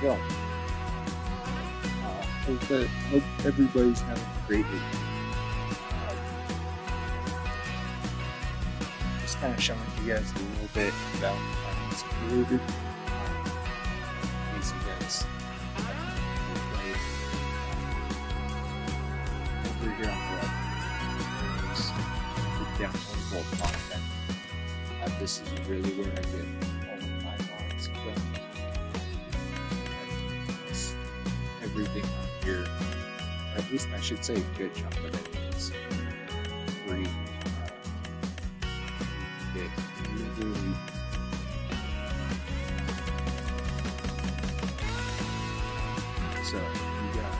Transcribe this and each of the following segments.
go. Hope everybody's having a great week. Just kind of showing you guys a little bit about finance included. In case you guys played over here on the left, just put down whole content. This is really where I get all of my knowledge from. Everything on here, or at least I should say a good chunk of it is free. It literally so you got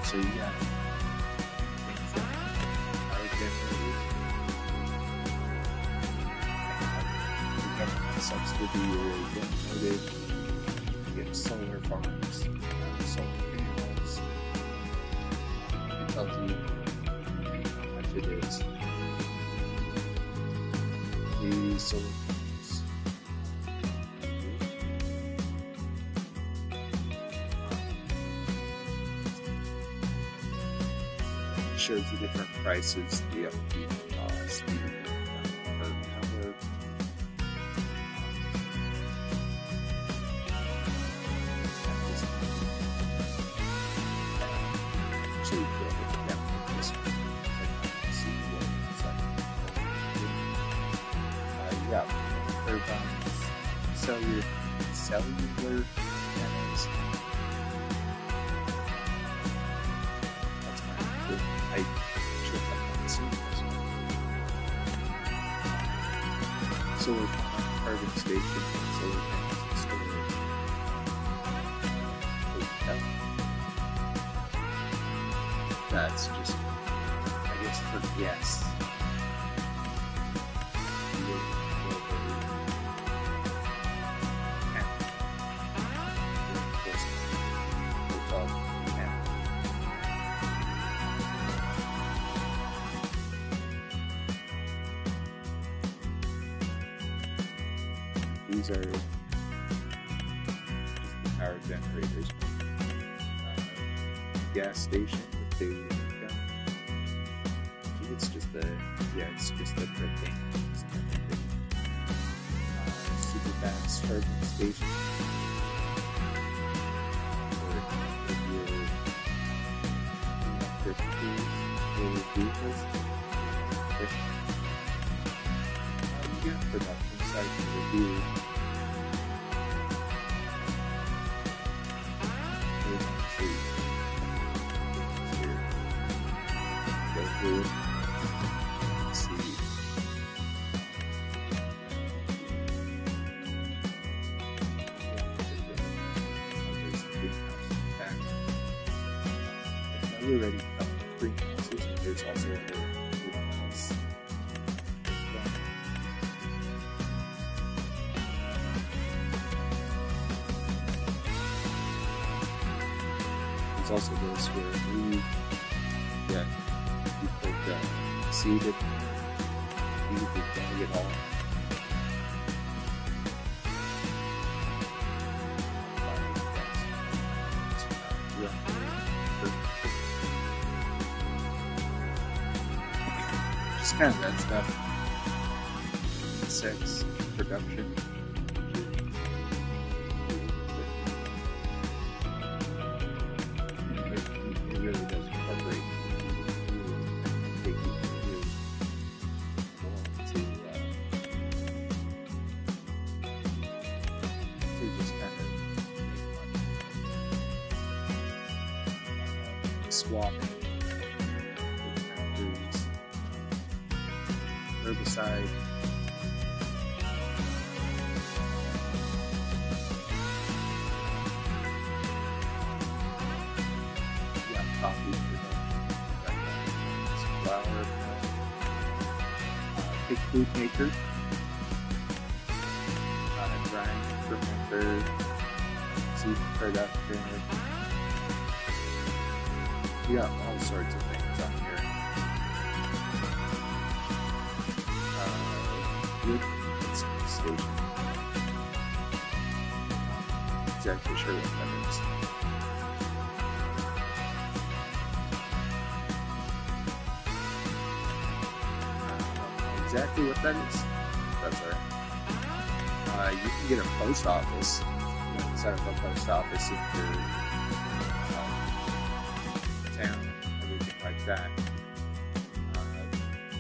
so you got things that are generated, the government subsidy or donated, you get solar farms, solar panels, it tells you how much it is. These solar panels shows the different prices, the upkeep cost, the per hour. So you go down this one and see what it's like. You got turbines, cellular panels. I should have not seen this. Solar carbon station, solar panels and storage. Hotel. That's just, I guess, for guests. These are just the power generators. Gas station with daily income. It's just a propane. Super fast charging station. Or if you're electric vehicles. You got production site to review. Let's see. We're ready to greenhouses, and there's also other greenhouse. There's also this where you put seeded, you can bag it all. Just kind of that stuff. Sex, production. It really does incorporate. Take you through to just kind of make money. Swapping. Herbicide. Yeah, coffee production. Flour. Pig food maker. Drying fermenter. Seed production. You got all sorts of things on here. Wood station. Not exactly sure what that is. Exactly what that is. That's alright. You can get a post office. You can set up a post office in your town, everything like that.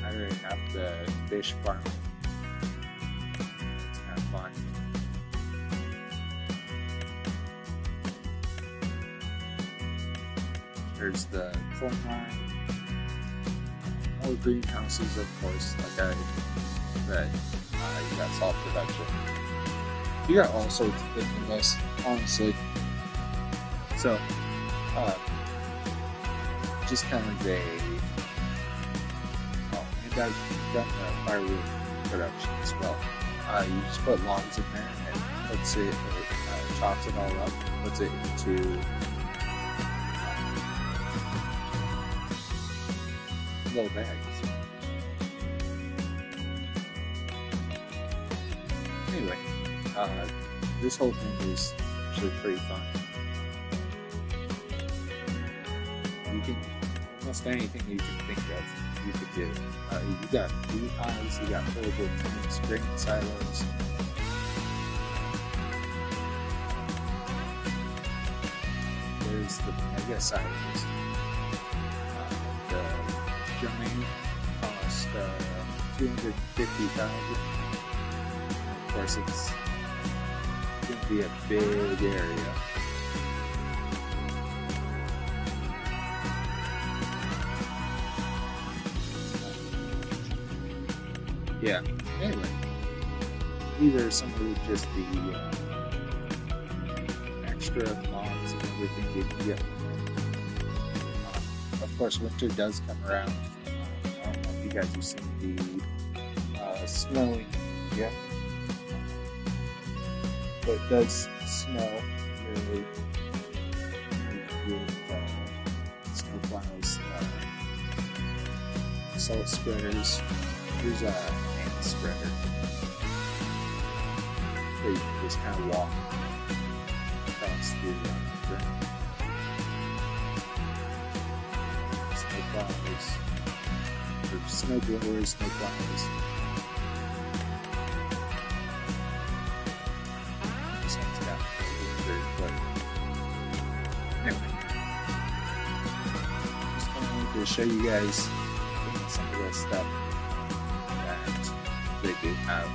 I already have the fish farm. It's kind of fun. There's the coal mine. More greenhouses, of course, like I read. You got salt production. You got all sorts of things in this, honestly. So, just kind of a. Oh, and I've done the firewood production as well. You just put logs in there and it puts it, chops it all up, puts it into little bags. Anyway, this whole thing is actually pretty fun. You can almost anything you can think of, you could do. You got beehives, you got portable tanks, grain silos. There's the mega silos. The giant cost $250,000. Of course, it's going to be a big area. Yeah, anyway, these are some of just the extra mods and everything you can get. Of course, winter does come around. I don't know if you guys have seen the snowing yet, but it does snow really with snow plows, salt spreaders. Here's a hand spreader. So you can just kind of walk across the ground. Snow plows, or snow blowers, snow plows. This one's got a very quick. Anyway, just wanted to show you guys some of this stuff they do have.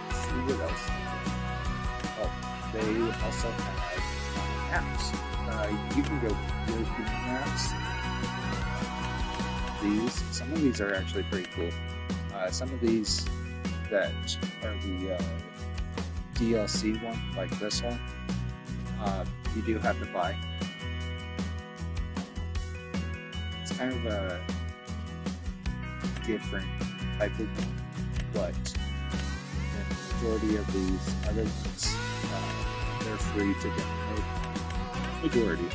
Let's see what else. Oh, they also have maps. You can go European maps. Some of these are actually pretty cool. Some of these that are the DLC one, like this one. You do have to buy. It's kind of a different type of one, but the majority of these other ones, they're free to download. Majority.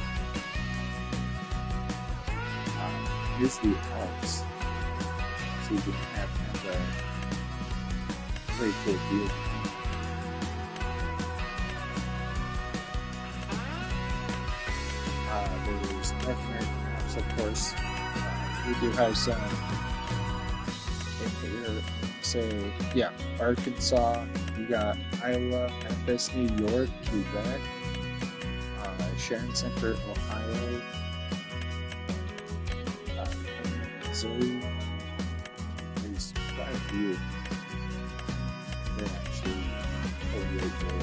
Here's the Alps, so you can have kind of a pretty cool view. There's North American maps, of course. We do have some here, say, yeah, Arkansas, you got Iowa, Memphis, New York, Quebec, Sharon Center, Ohio, Missouri. There's quite a few. They're actually really cool.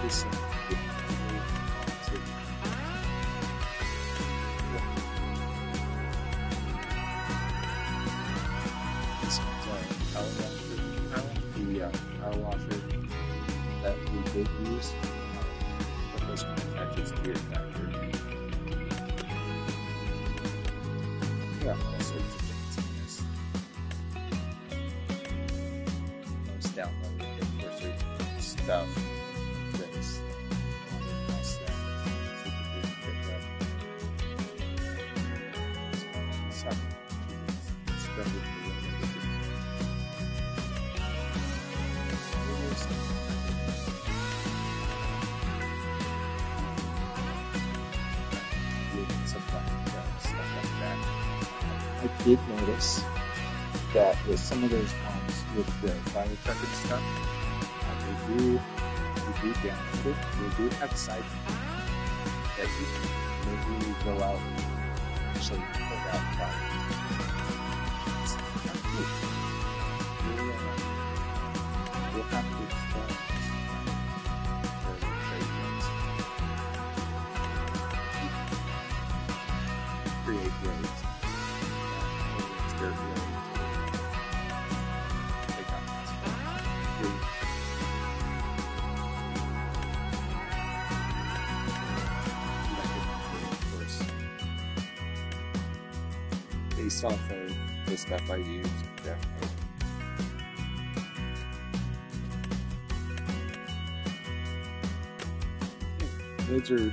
This one this one's power washer. I like the power washer that we did use, but this one attaches to your tractor. Yeah, all sorts of things in this. Most downloaded, of course, there's stuff like this. Else that so you can pick up. Stuff with the stuff like that. I did notice that with some of those ones with the fire truck and stuff, they do download it. They do have a side that you can maybe go out and actually put out fire. It's kind of cool. We'll have to explore for the trade ones. Create roads. Whether it's dirt roads or take out asphalt. Of course, based off of the stuff I use and download. Those are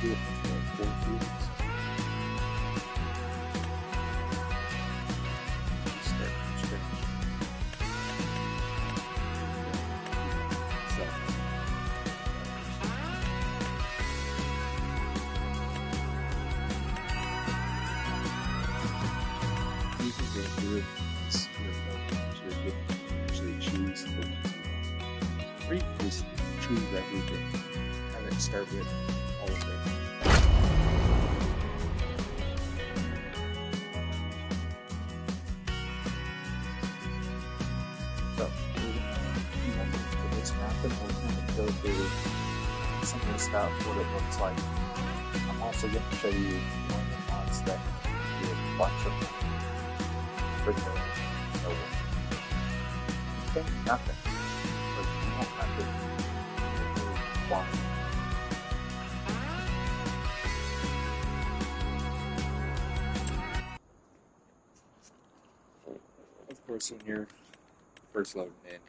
do it for 4 fields. Start from scratch. So, you can go through it as your programs are given. Actually choose the ones you want. Or you can just choose everything. Have it start with all of it. So, you want to do this map and we're going to go through some of the stuff, what it looks like. I'm also going to show you one of the mods that do a bunch of for the no one. Okay, nothing. But you don't have to fly. Of course, when you're first loading in,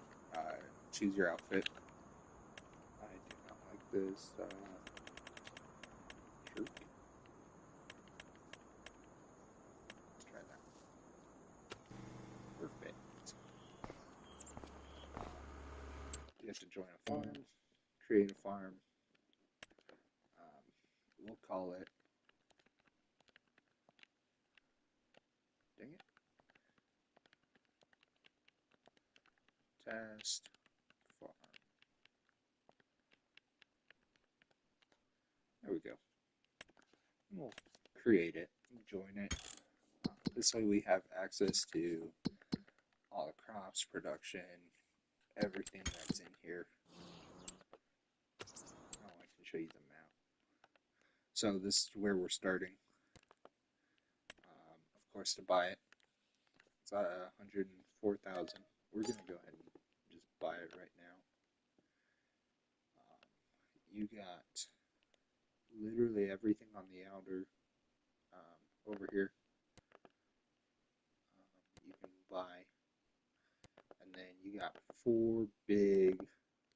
choose your outfit. I do not like this shirt. Let's try that. Perfect. You have to join a farm, create a farm. We'll call it. Dang it. Test farm. There we go. We'll create it, join it. This way we have access to all the crops, production, everything that's in here. Oh, I can show you the map. So this is where we're starting. Of course, to buy it, it's 104,000. We're gonna go ahead and just buy it right now. You got literally everything on the outer over here. You can buy, and then you got 4 big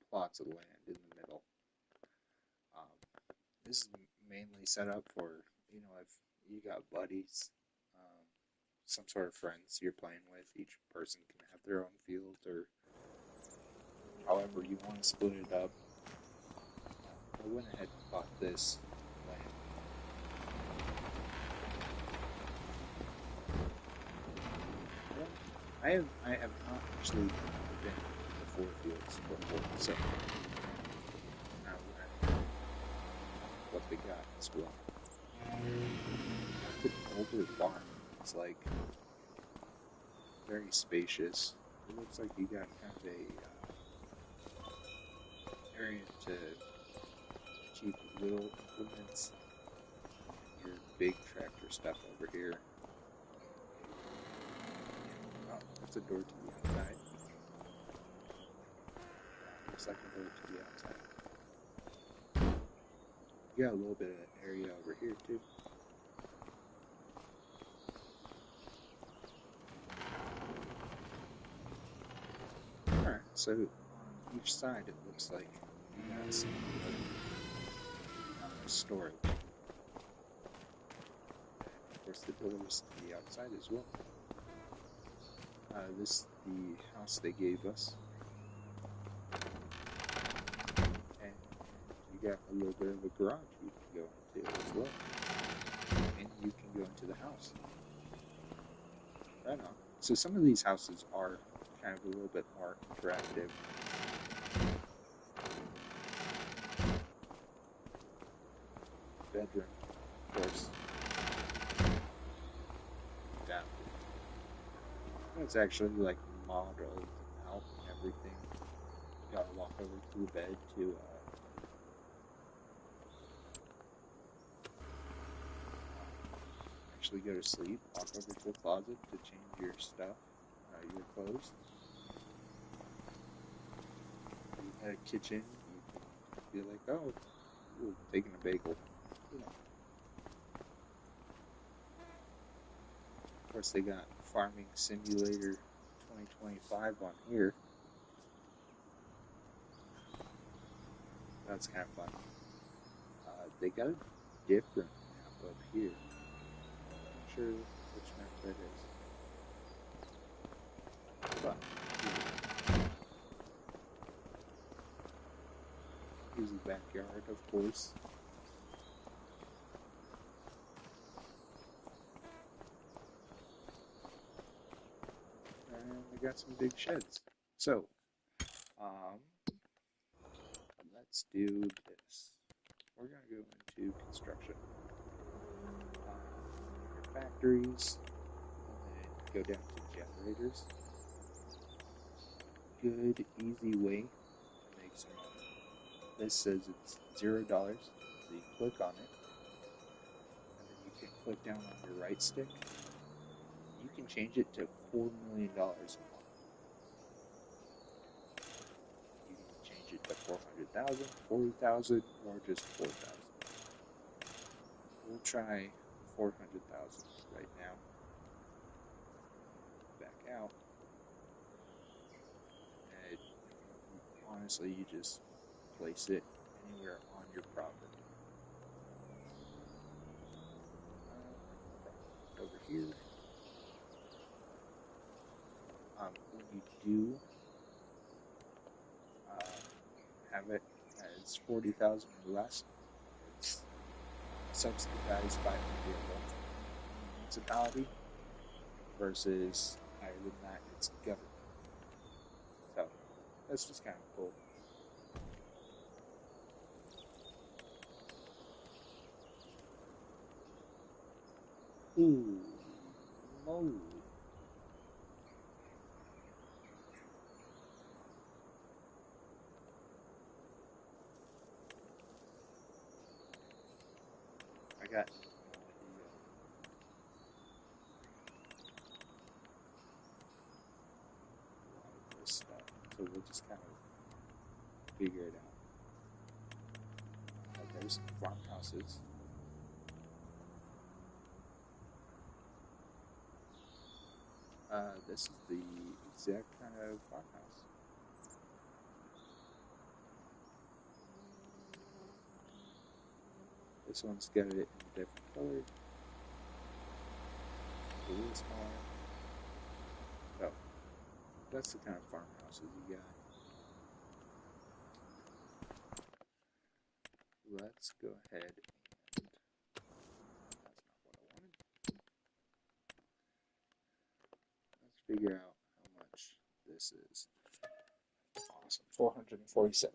plots of land in the middle. This is mainly set up for, you know, if you got buddies, some sort of friends you're playing with, each person can have their own field, or however you want to split it up. I went ahead and bought this land. I have not actually been to 4 fields before, so now we're at what they got as well. An older farm. It's like very spacious. It looks like you got kind of a area to keep little implements and your big tractor stuff over here. Oh, that's a door to the outside. Looks like a door to the outside. You got a little bit of area over here too. Alright, so on each side it looks like you got some storage. Of course the doors to the outside as well. This is the house they gave us. And you got a little bit of a garage you can go into as well. And you can go into the house. Right on. So some of these houses are kind of a little bit more interactive. Bedroom, of course. Yeah. It's actually like modeled out and everything. You gotta walk over to the bed to actually go to sleep. Walk over to the closet to change your stuff, your clothes. You had a kitchen. You can be like, oh, ooh, taking a bagel. You know. Of course, they got Farming Simulator 2025 on here. That's kind of fun. They got a different map up here. I'm not sure which map that is. But here's the backyard, of course. And they got some big sheds. So, let's do this. We're going to go into construction. Your factories, and then go down to generators. Good, easy way to make some money. This says it's $0, so you click on it, and then you can click down on your right stick. You can change it to $4 million a month. You can change it to 400,000, 40,000, or just 4,000. We'll try 400,000 right now. Back out. And honestly, you just place it anywhere on your property. Over here. When you do have it as 40,000 or less, it's subsidized by the municipality, versus higher than that, it's government. So that's just kind of cool. Ooh, moly. I got no idea. A lot of this stuff, so we'll just kind of figure it out. There's some farmhouses. This is the exact kind of farmhouse. This one's got it in a different color. A little smaller. So, that's the kind of farmhouses you got. Let's go ahead and... That's not what I wanted. Let's figure out how much this is. Awesome. 447.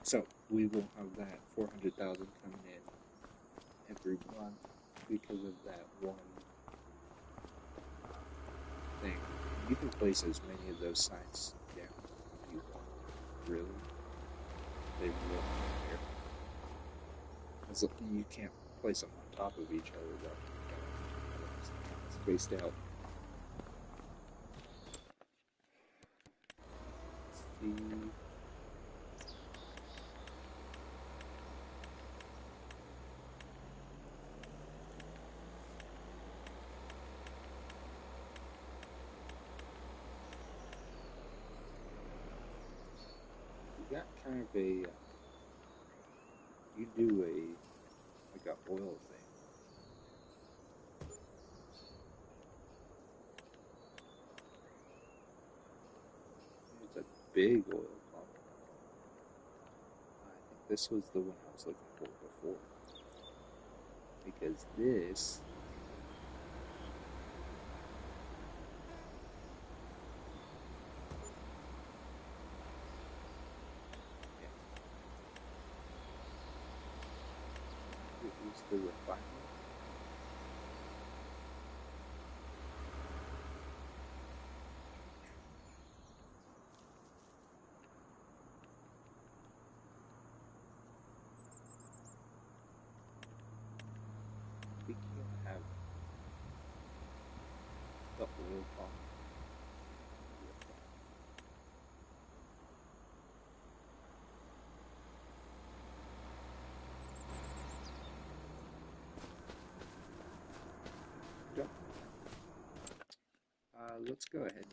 So we will have that 400,000 coming in every month because of that one thing. You can place as many of those signs down as you really. They really there. As you can't place them on top of each other though. It's spaced out. Let's see. You got kind of a you do like a oil thing. It's a big oil pump. I think this was the one I was looking for before. Because this yeah, it was the refiner. We can have the oil pump. Let's go ahead and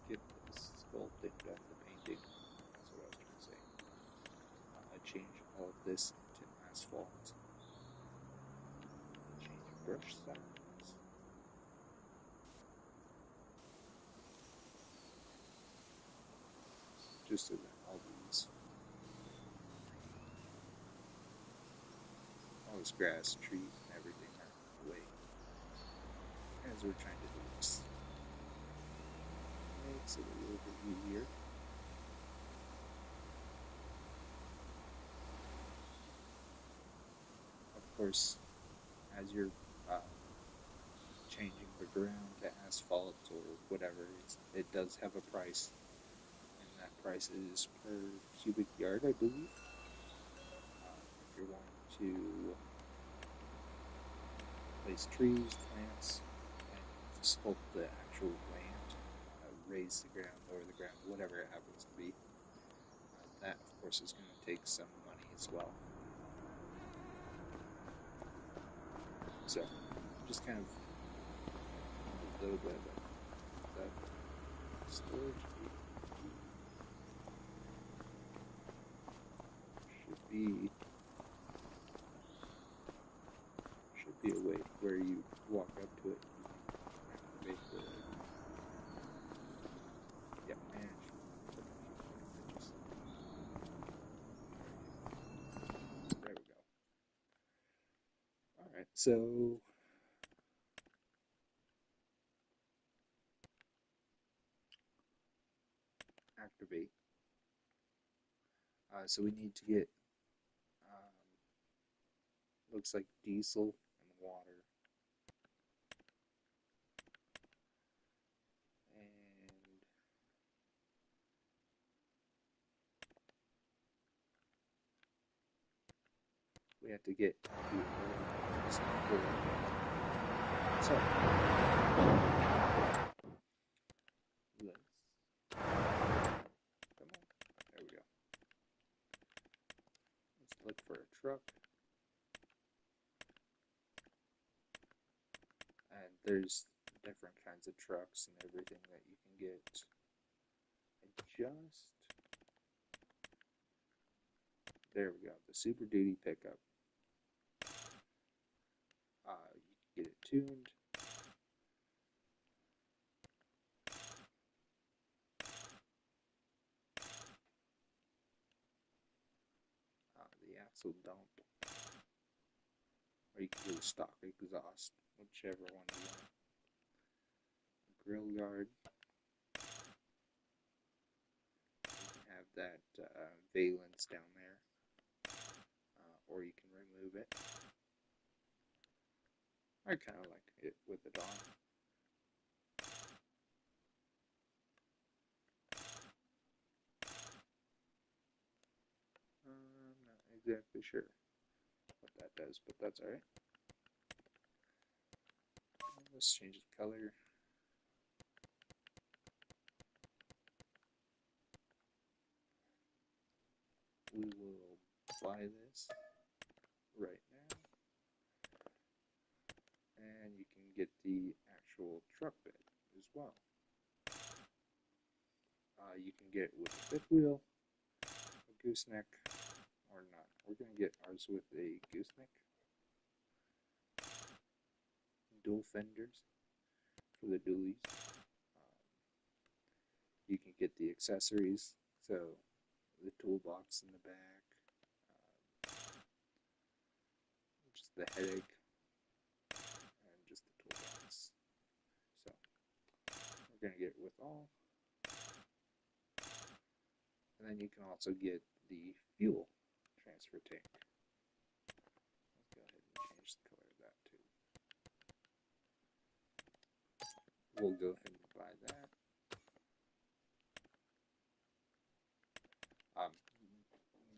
get this sculpting done, the painting. That's what I was trying to say. Change all of this into asphalt. Change brush size. Just so that all this grass, trees, and everything are in the way as we're trying to do this. Makes it a little bit easier. Of course, as you're changing the ground to asphalt or whatever, it does have a price, and that price is per cubic yard, I believe. If you're wanting to place trees, plants, and sculpt the actual land, raise the ground, lower the ground, whatever it happens to be, that of course is going to take some money as well. So, just kind of a little bit of that storage should be a way where you walk up to it and you can activate the manage. There we go. All right, so activate. So we need to get looks like diesel and water. And we have to get the oil. So let's come on. There we go. Let's look for a truck. And there's different kinds of trucks and everything that you can get. There we go, the Super Duty pickup. You can get it tuned. The axle dump. Or you can do a stock exhaust, whichever one you want. Grill guard. You can have that valence down there, or you can remove it. I kind of like it with it on. exactly sure what that does, but that's alright. Let's change the color. We will apply this right now, and you can get the actual truck bed as well. You can get it with a fifth wheel, a gooseneck, or not. We're going to get ours with a gooseneck, dual fenders for the dualies. You can get the accessories, so the toolbox in the back, just the headache, and just the toolbox. So we're going to get it with all. And then you can also get the fuel transfer tank. Let's go ahead and change the color of that too. We'll go ahead and buy that.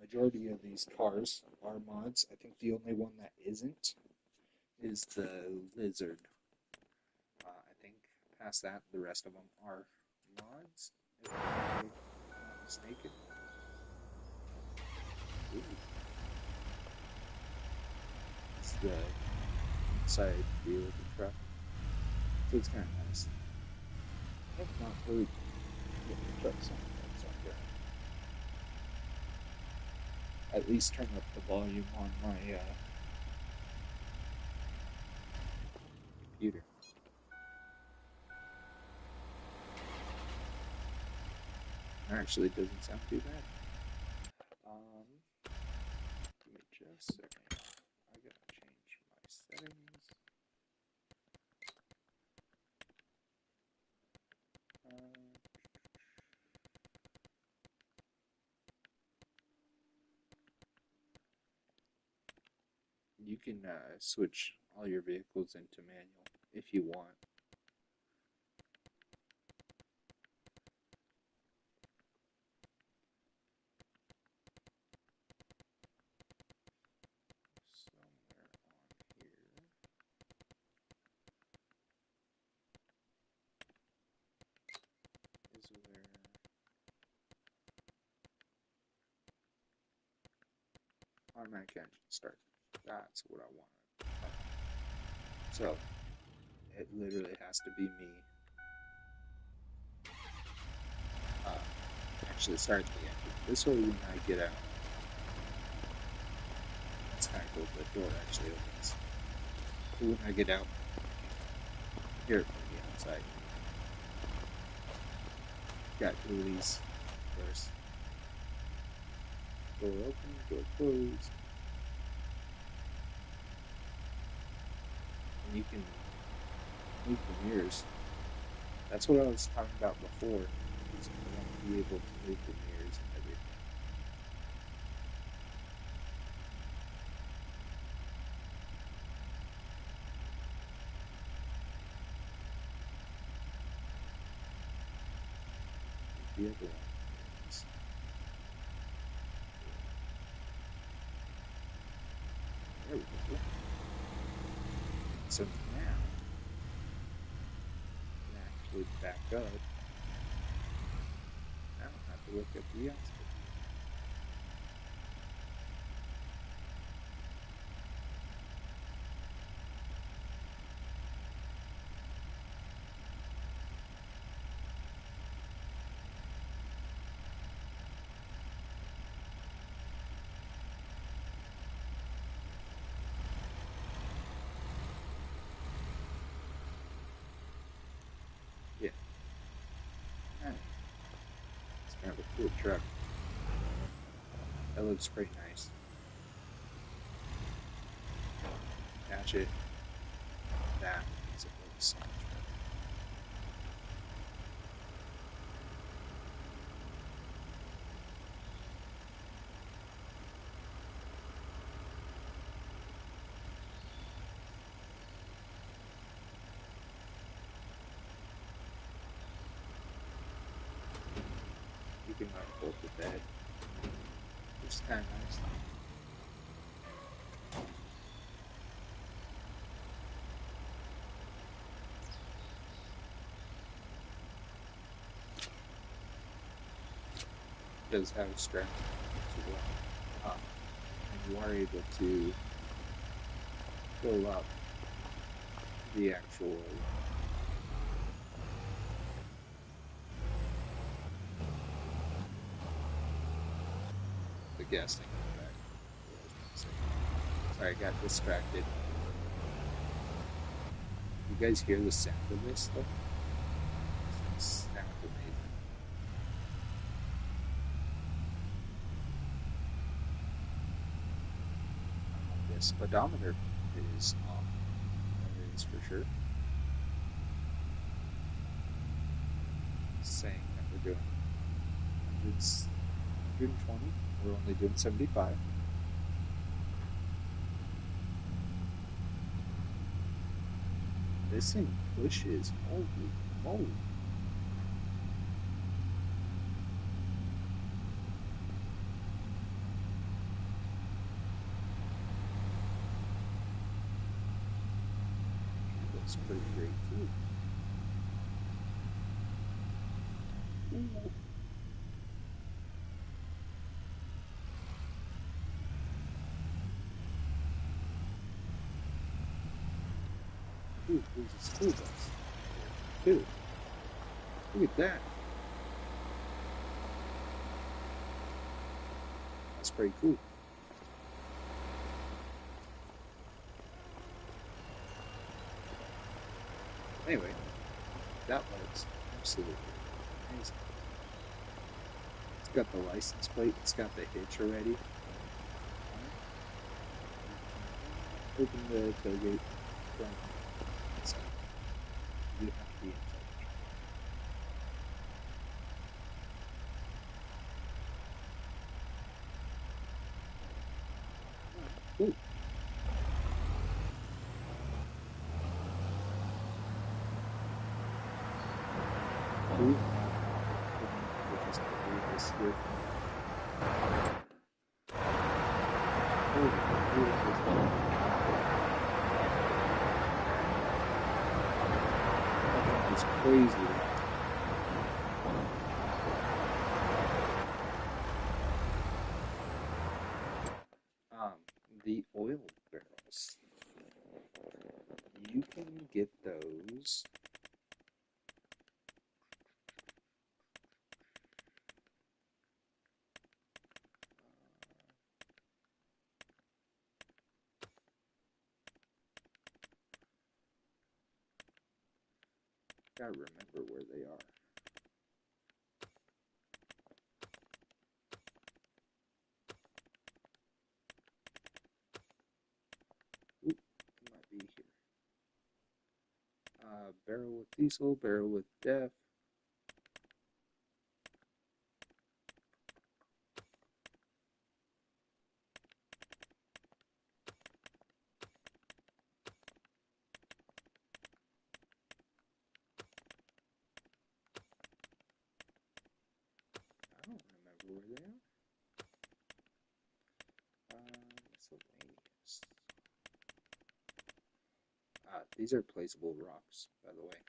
Majority of these cars are mods. I think the only one that isn't is the Lizard. I think past that, the rest of them are mods, if I'm not mistaken. Ooh. It's the inside view of the truck, so it's kind of nice. I have not heard what the truck sounds like, so I'm gonna at least turn up the volume on my computer. Actually, it doesn't sound too bad. Give me just a second. I gotta change my settings. You can switch all your vehicles into manual if you want. Somewhere on here. Is where automatic engine start. That's what I wanted. So it literally has to be me actually starting the engine. This way when I get out, it's kind of cool, the door actually opens. So when I get out, I can hear it from the outside. Got release first. Door open, door closed. And you can move the mirrors. That's what I was talking about before. Is I want to be able to move the mirrors and everything. The other one is there we go. So now I can actually back up. I don't have to look at the outside. Yeah. It's kind of a cool truck. That looks pretty nice. Catch it. That makes it look so much better. You can run both the bed, which is kind of nice. does have straps as well, and you are able to fill up the actual the gas tank in the back. Sorry, I got distracted. You guys hear the sound of this though? It sounds amazing. The speedometer is on. That is for sure. Saying that we're doing 120. We're only doing 75. This thing pushes. Holy moly. That's pretty great too. Ooh. Ooh, there's a school bus. Dude, look at that. That's pretty cool. Anyway, that was absolutely amazing. It's got the license plate, it's got the hitch already. Open the tailgate from inside. You have to be inside. Cool. Ooh. Just do this here. It's crazy. The oil barrels. You can get those. Gotta remember where they are. Oop, it might be here. Barrel with diesel, barrel with def. I don't remember where they are. Miscellaneous. These are placeable rocks, by the way.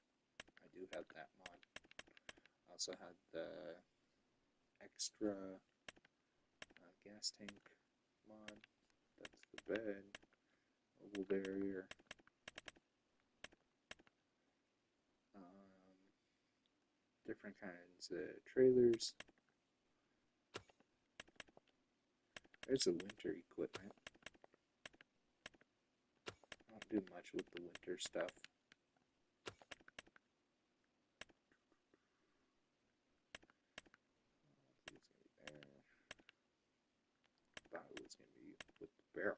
I do have that mod. I also had the extra gas tank mod. That's the bed, mobile barrier. Different kinds of trailers. There's the winter equipment. I don't do much with the winter stuff. Thought it was going to be with the barrels.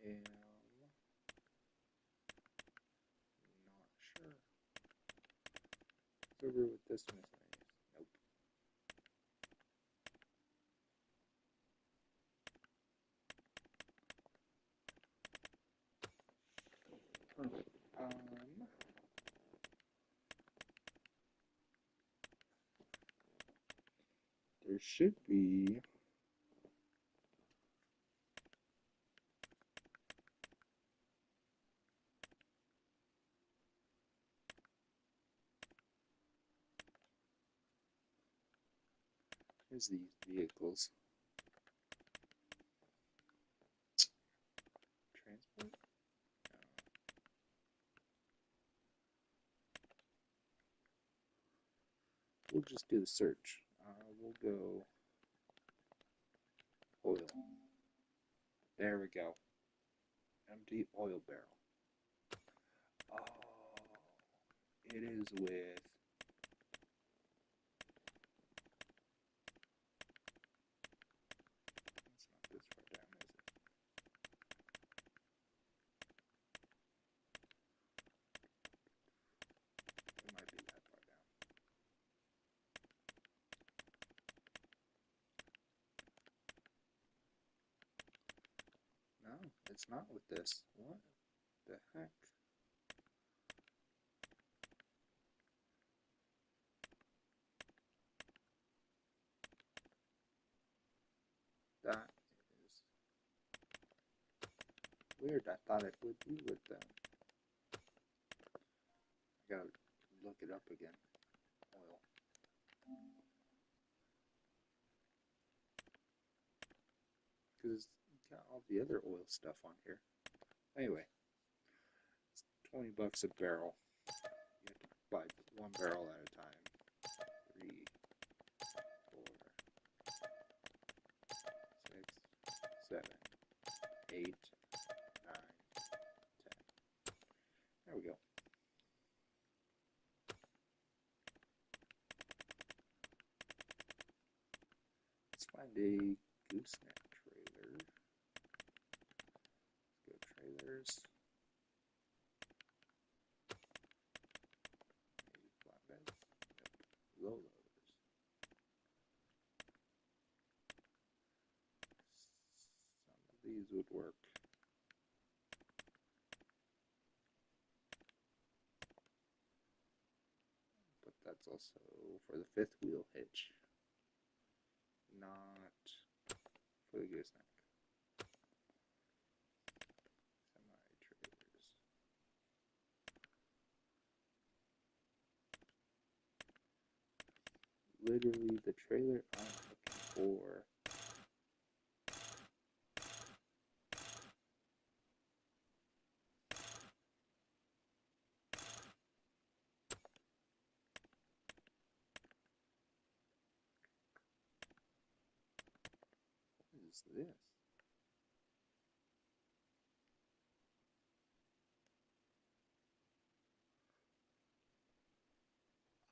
I am not sure. It's over with this miscellaneous. Nope. There should be Here's these vehicles. Transport? No. We'll just do the search. We'll go oil. There we go. Empty oil barrel. Oh, it is with. It's not this far down, is it? It might be that far down. No, it's not with this. What the heck? That is weird. I thought it would be with them. I gotta look it up again. Oil. Because it's got all the other oil stuff on here. Anyway, it's $20 a barrel. You have to buy one barrel at a time. 3, 4, 6, 7, 8, 9, 10. There we go. Let's find a gooseneck trailer. Let's go trailers. Maybe flatbeds. Nope. Low loaders. Some of these would work. But that's also for the fifth wheel hitch, not for the gooseneck. Semi-trailers. Literally, the trailer I'm looking for. What is this?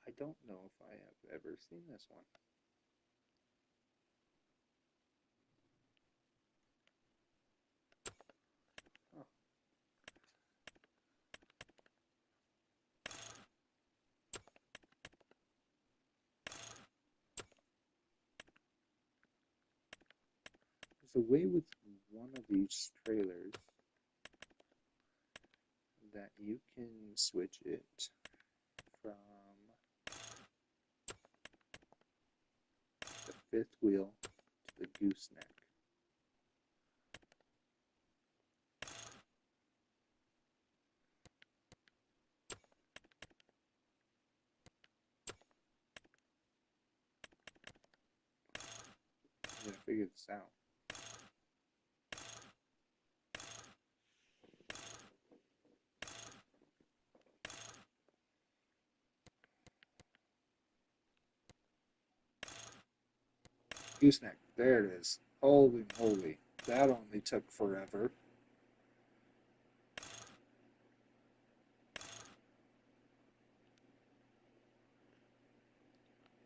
I don't know if I have ever seen this one. Huh. There's a way with one of these trailers that you can switch it from the fifth wheel to the gooseneck. I'm gonna figure this out. Gooseneck, there it is. Holy moly, that only took forever.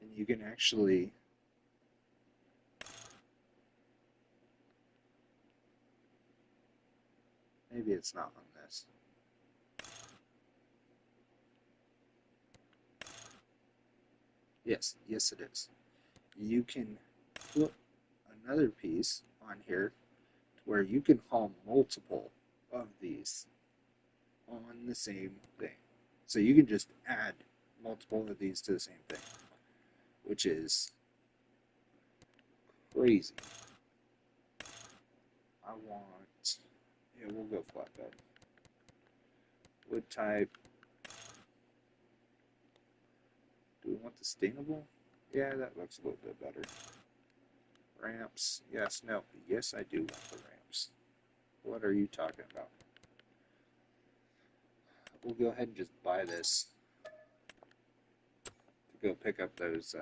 And you can actually maybe it's not on this. Yes, yes it is. You can put another piece on here where you can haul multiple of these on the same thing. So you can just add multiple of these to the same thing, which is crazy. I want, yeah, we'll go flatbed. Wood type. Do we want sustainable? Yeah, that looks a little bit better. Ramps? Yes, no. Yes, I do want the ramps. What are you talking about? We'll go ahead and just buy this to go pick up those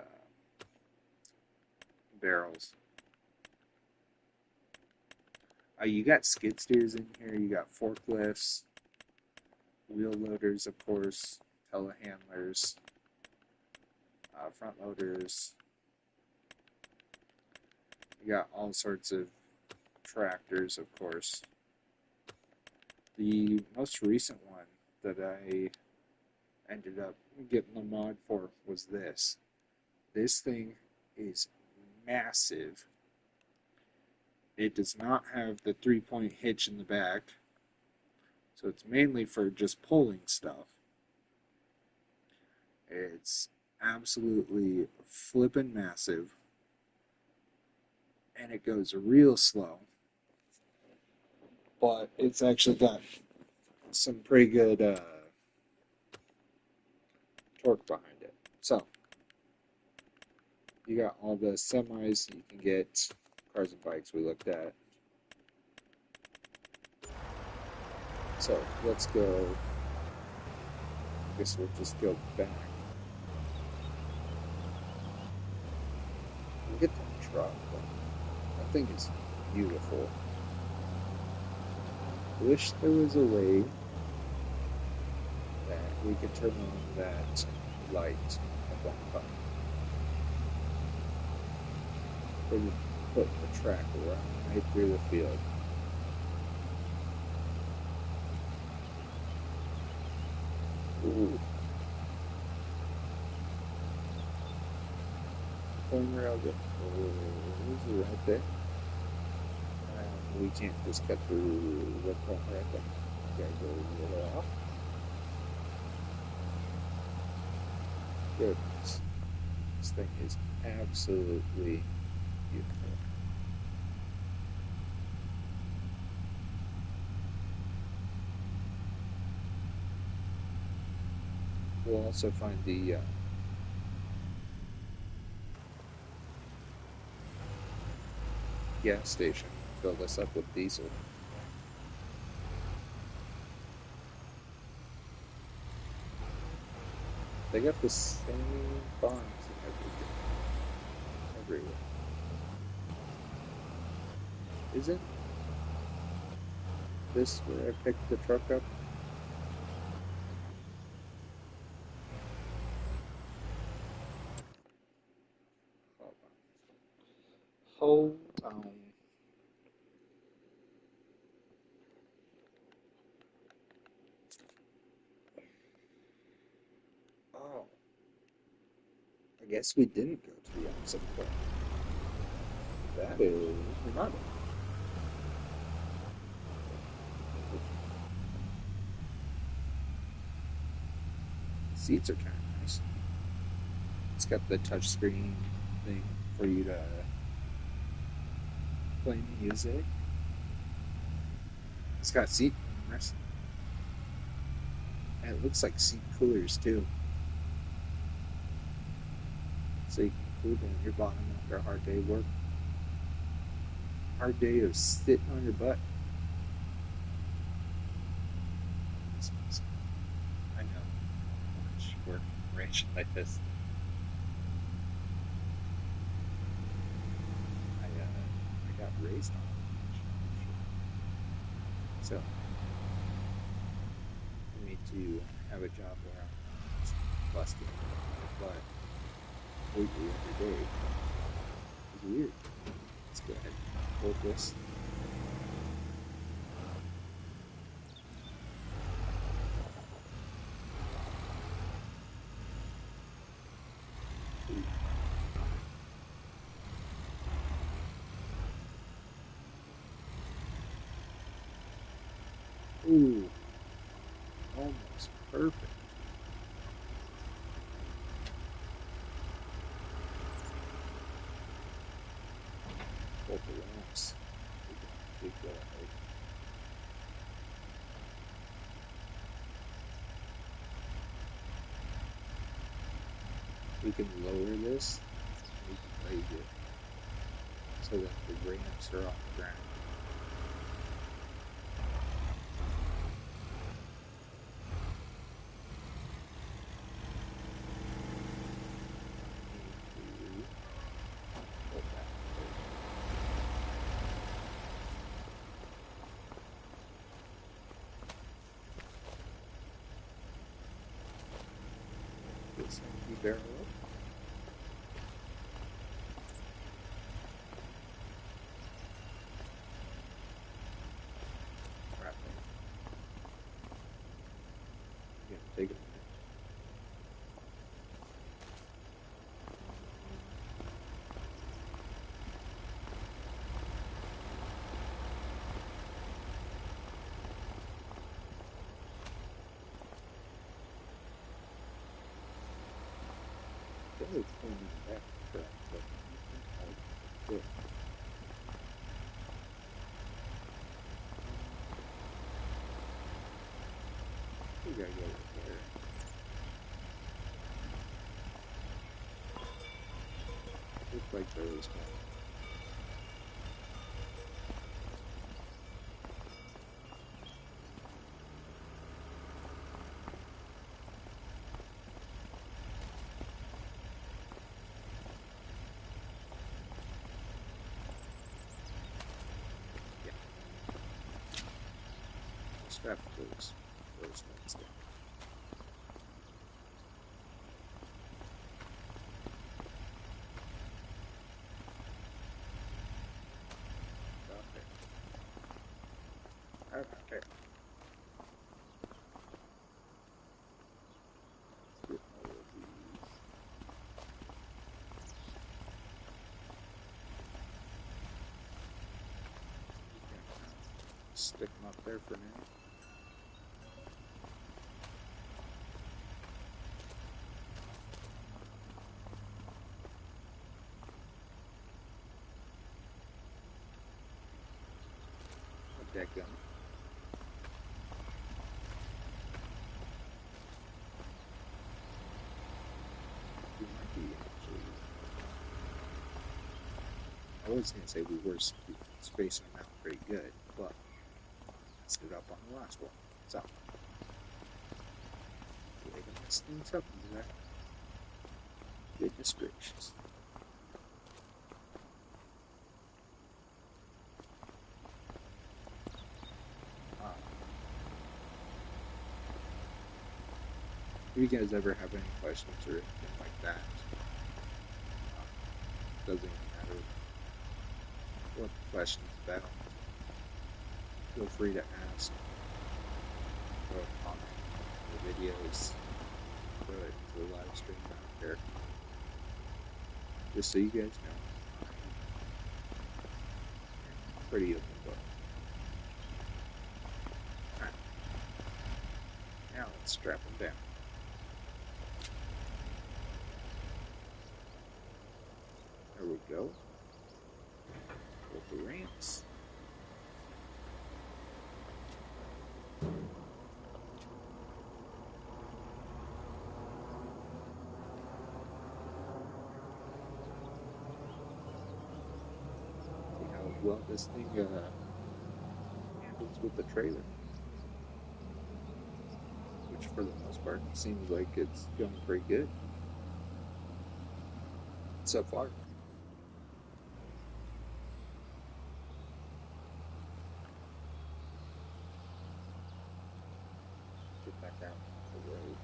barrels. You got skid steers in here, you got forklifts, wheel loaders, of course, telehandlers, front loaders. You got all sorts of tractors, of course. The most recent one that I ended up getting the mod for was this. This thing is massive. It does not have the 3-point hitch in the back, so it's mainly for just pulling stuff. It's absolutely flippin' massive, and it goes real slow, but it's actually got some pretty good torque behind it. So, you got all the semis you can get, cars and bikes we looked at. So, let's go, I guess we'll just go back. Look at that truck. That thing is beautiful. I wish there was a way that we could turn on that light at one time. They would put the track right through the field. Ooh. Going rail go. Oh, right there. We can't just cut through the point right there. Gotta go a little off. Goodness. This thing is absolutely beautiful. We'll also find the gas station. Fill this up with diesel. They got the same barns and everywhere. Isn't this where I picked the truck up? Hold on. Oh. I guess we didn't go to the opposite point. That is remarkable. The seats are kind of nice. It's got the touchscreen thing for you to play music. It's got seat warmers. And it looks like seat coolers too. So you can cool down your bottom after a hard day of work. Hard day of sitting on your butt. I know how much work range like this. I got raised on it. So I need to have a job where I'm busting my butt completely every day. It's weird. Let's go ahead and hold this. Ooh, almost perfect. Both the lamps. We can take that out. We can lower this. We can raise it. So so that the ramps are on the ground. This empty barrel up. Right there. Yeah, take it. Really cleaning that track, but I think we gotta get it there. Looks like there was one. Strap those ones down. Okay. Let's get all of these. Stick them up there for now. That gun. We might be actually. I was going to say we were spacing them out pretty good, but messed it up on the last one. So, way to mess things up, Zach. Goodness gracious. If you guys ever have any questions or anything like that, doesn't even matter what the question's about. Feel free to ask, throw a comment in the videos, throw it into the live stream out there. Just so you guys know, I'm pretty open book. Alright. Now let's strap them down. There we go. With the ramps. See how well this thing handles with the trailer. Which for the most part seems like it's going pretty good. So far. Get back out the road.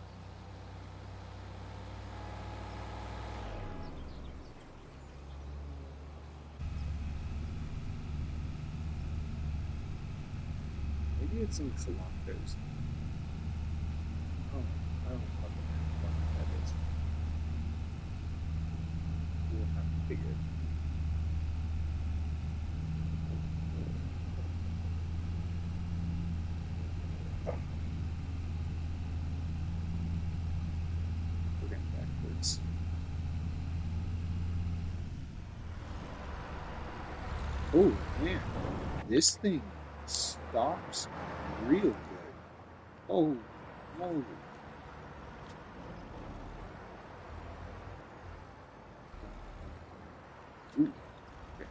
Maybe it's in kilometers. Oh, I don't fucking know what that is. We'll have to figure it out. We're going backwards. Oh man, this thing stops real good. Oh, moly. Ooh, okay.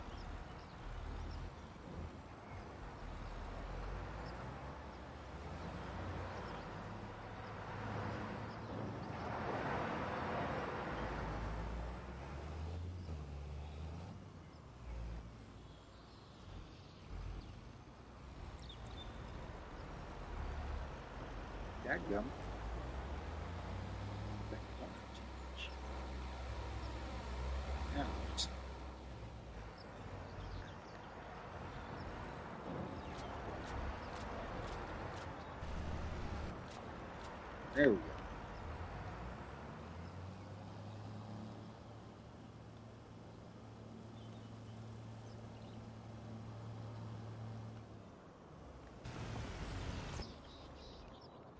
Dadgum. Out. There we go.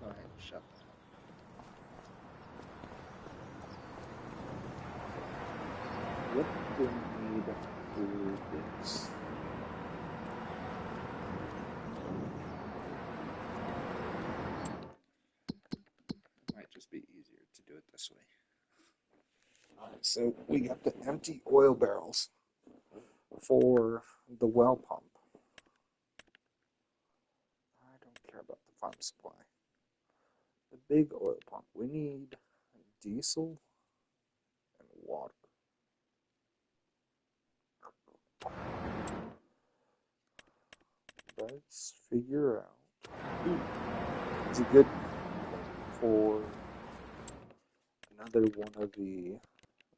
Go ahead and shut that. What do we need for this? It might just be easier to do it this way. Alright, so we got the empty oil barrels for the well pump. I don't care about the farm supply. The big oil pump, we need diesel and water. Let's figure out. It's a good for another one of the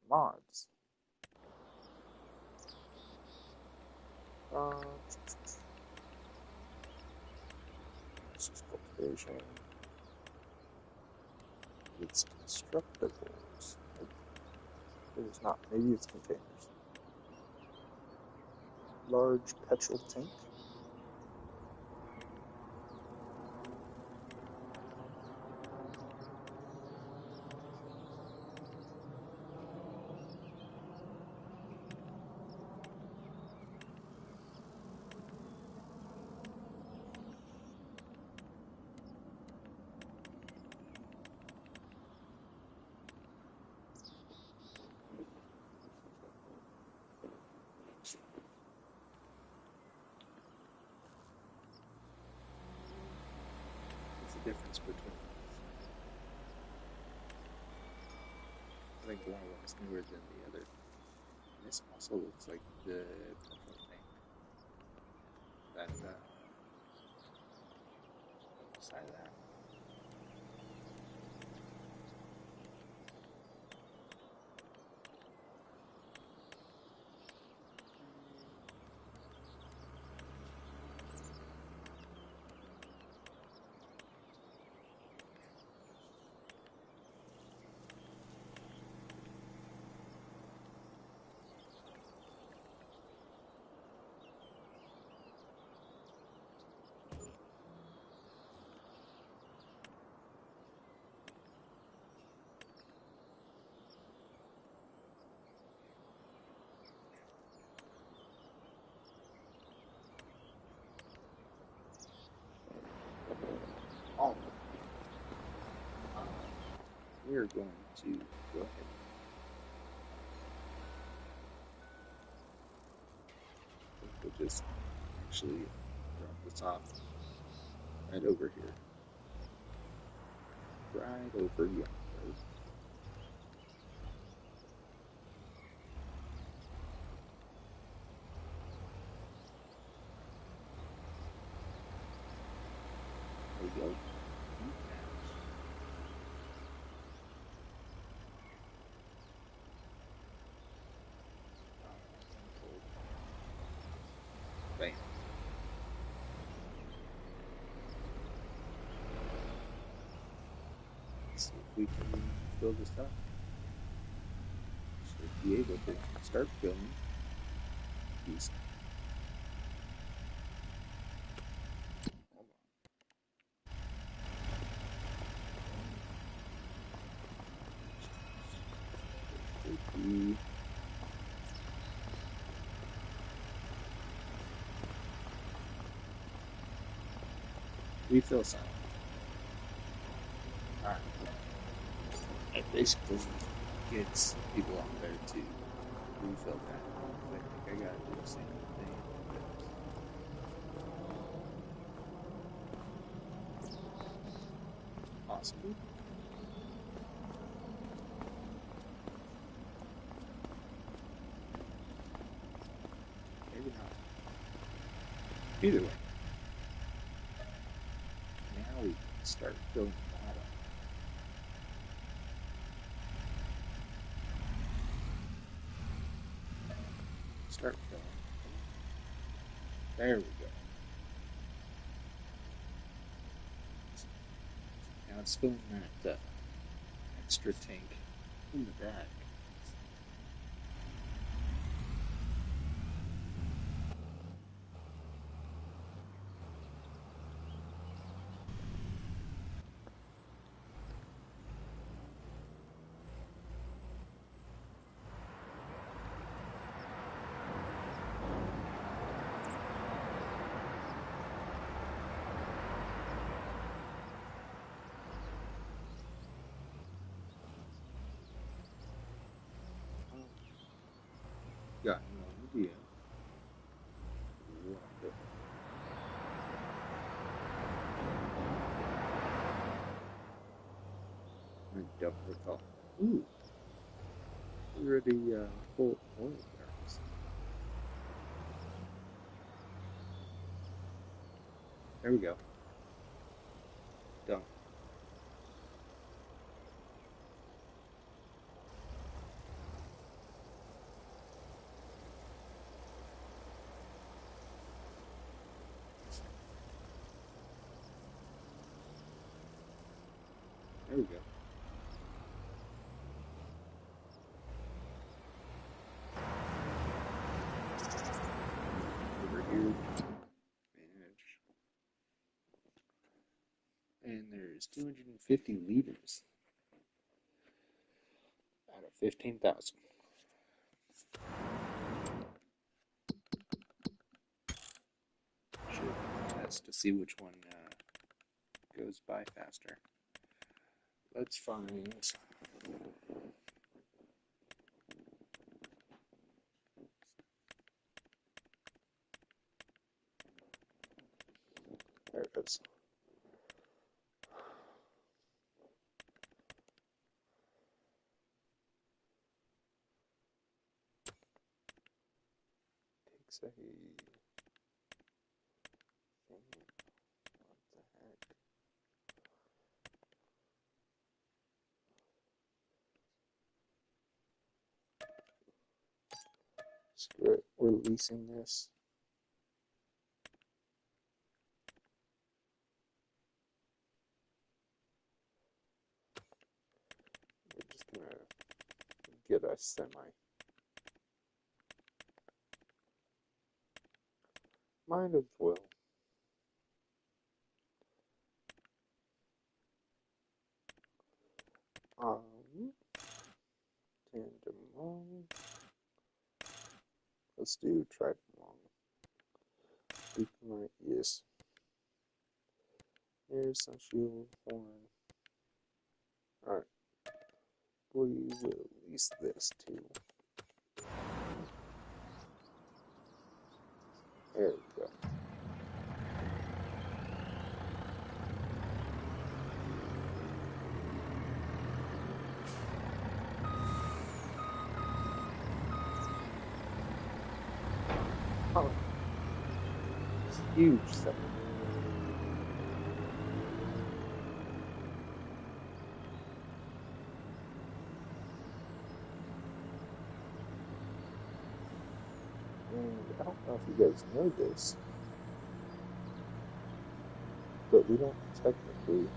mods. This is cultivation. It's constructibles. Nope. It is not. Maybe it's containers. Large petrol tank. What's the difference between these? I think one of them is newer than the other. And this also looks like the petrol tank. That side of that. Oh, we're going to go ahead. We'll just actually drop this off right over here. Right over yonder. There we go. Bam. Let's see if we can fill this up. Should be able to start filling these. Hold on. Should be refill sign. Alright. It basically gets people out there to refill that. I think I gotta do the same thing. Possibly. Maybe not. Either way. Now we can start filling them Start filling. There we go. Now it's filling that extra tank in the back. Got no idea. What? I don't recall. Ooh, already full oil barrels. There we go. Done. There we go. Over here, manage. And there's 250 liters out of 15,000. Should test to see which one goes by faster. Let's find. There it is. Takes a. What the heck? Screw it. We're leasing this. We're just gonna get a semi. Might as well. Tandem long. Let's do trident long. Speak my yes. Here's some shield horn. Alright. We will lease this too. There we go. Oh, it's huge stuff. And I don't know if you guys know this, but we don't technically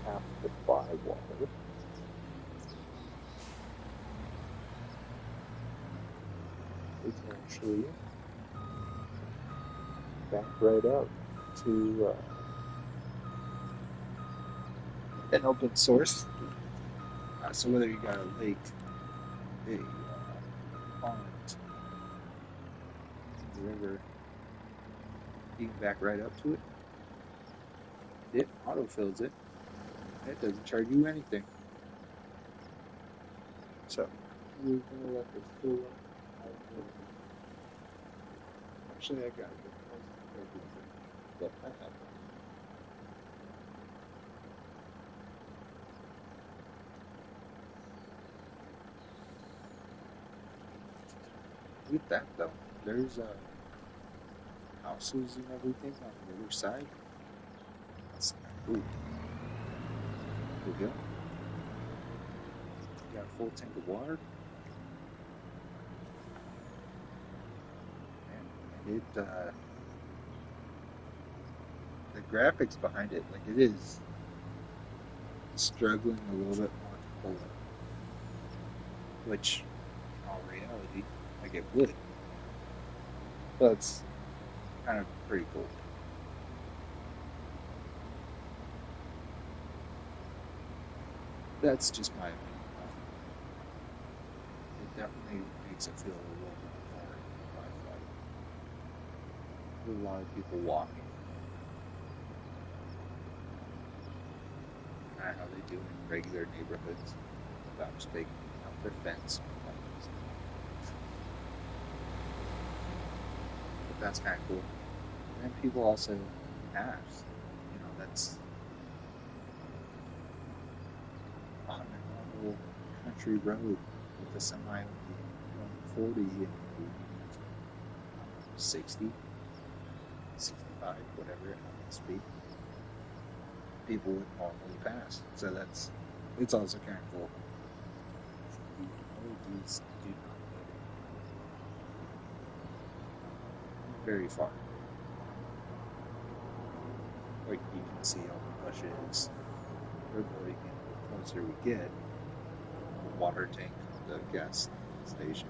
have to buy water. We can actually back right out to an open source. So whether you got a lake, a pond, a river, you can back right up to it. It autofills it. It doesn't charge you anything. So we're gonna let this fill up. Actually, I got it. But I have one. With that though, there's houses and everything on the other side. That's cool. There we go. Got a full tank of water. it the graphics behind it, like it is struggling a little bit more to pull it, which in all reality, like it would. But it's kind of pretty cool. That's just my opinion. It definitely makes it feel a little bit more lifelike. There's a lot of people walking, kind of how they do in regular neighborhoods, without just taking out their fence. But that's kind of cool. And then people also pass. That's on a normal country road with a semi going 40 and 60, 65, whatever it happens to be. People would normally pass. So it's also kind of cool. The emojis do not go very far. Like you can see all the bushes. We're going the closer we get, the water tank, the gas station,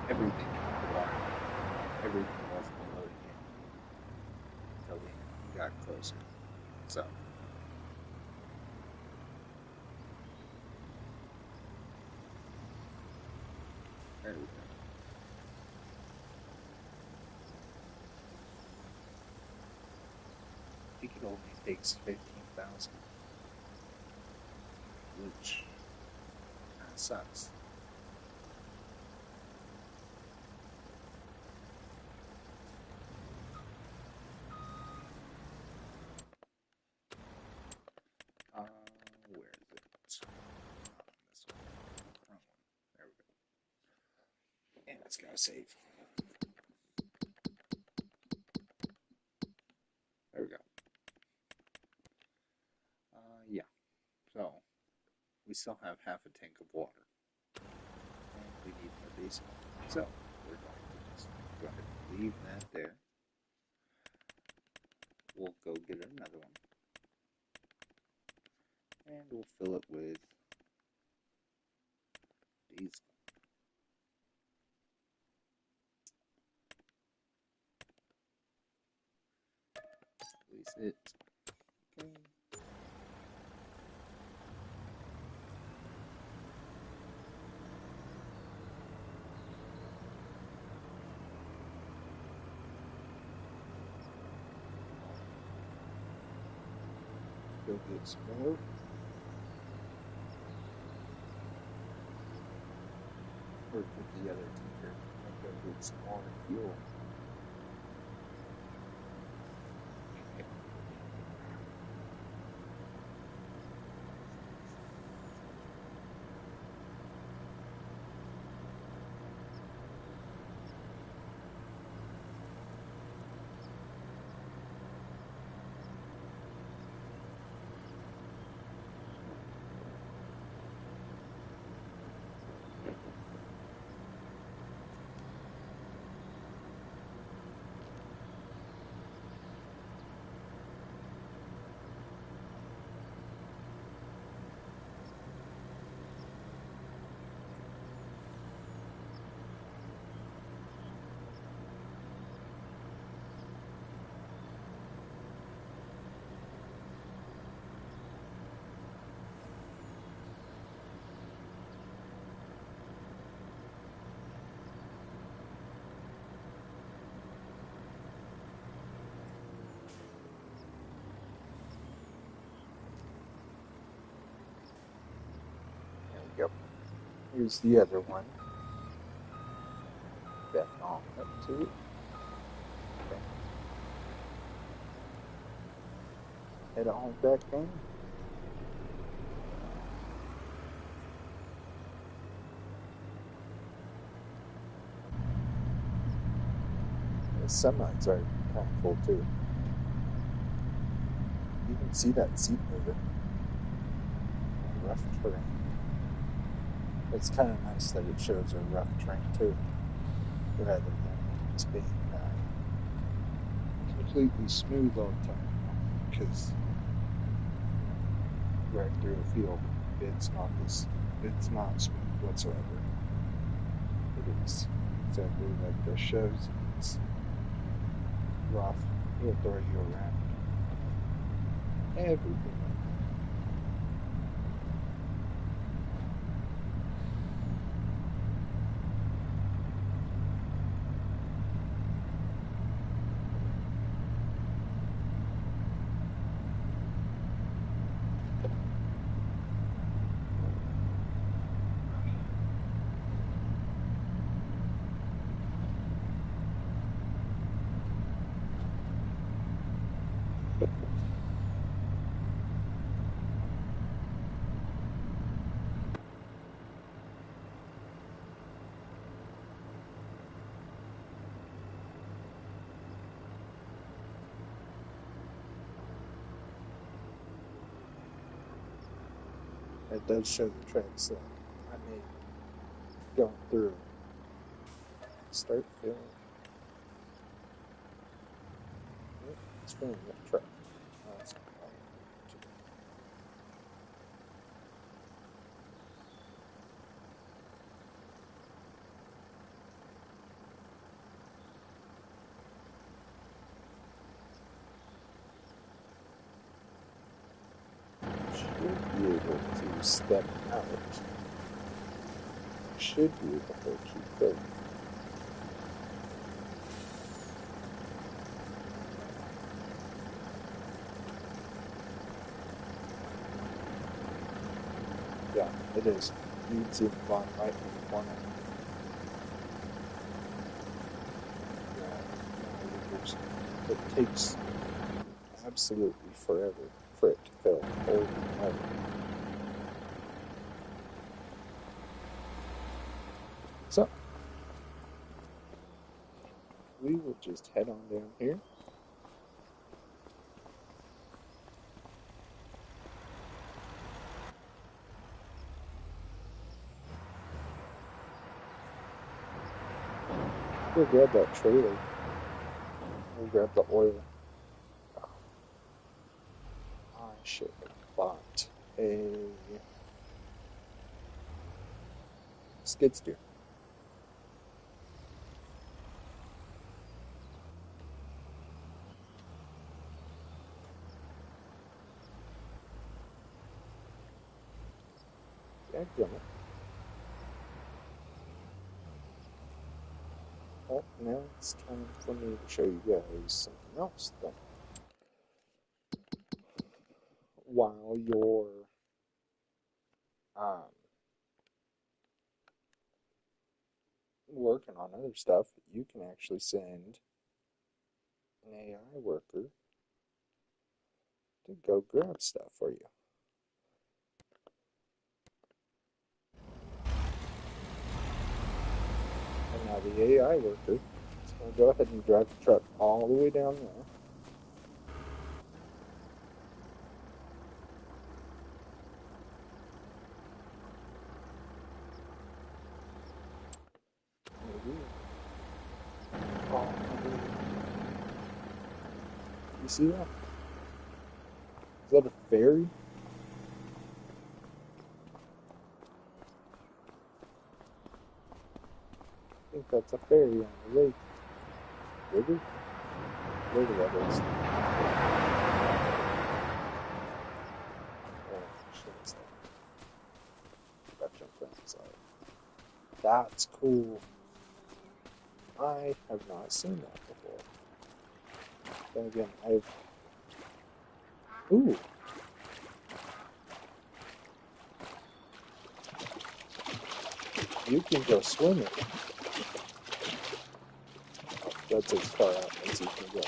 everything, the water, everything was below you until we got closer. So there we go. I think it only takes 15,000, which kind of sucks. Where is it? This one. Wrong one. There we go. And it's gotta save. There we go. Yeah. So we still have half a tank of water, and we need more diesel. So we're going to just go ahead and leave that there. We'll go get another one, and we'll fill it with diesel. Release it. Okay. Go get some more. Or put the other tanker and go get some more fuel. There we go. Here's the other one. Back on up to it. Okay. Head on back in. The semis are kind of full too. You can see that seat moving. Rough terrain. It's kind of nice that it shows a rough terrain too, rather than it's being completely smooth all the time. Because right through a field, it's not smooth whatsoever. It is exactly like this shows. It's rough. It'll throw you around everywhere. It does show the tracks that I made going through. Start filling. It's filling with traffic. That's not what I want to do. Should be able to step out. Should be able to keep filling. Yeah, it is. You can see the bottom right in the corner. Yeah, it takes absolutely forever for it to fill over and over. So, we will just head on down here. We'll grab that trailer. We'll grab the oil. I should have bought a skid steer. Yeah, damn it. Well, now it's time for me to show you guys something else then. While you're um, working on other stuff, you can actually send an AI worker to go grab stuff for you. And now the AI worker is going to go ahead and drive the truck all the way down there. Maybe. Oh, maybe. You see that? Is that a ferry? I think that's a ferry on the lake. River? Whatever that is. Oh, shouldn't say. Got jumped outside. That's cool. I have not seen that before. Then again, Ooh! You can go swimming. Oh, that's as far out as you can go.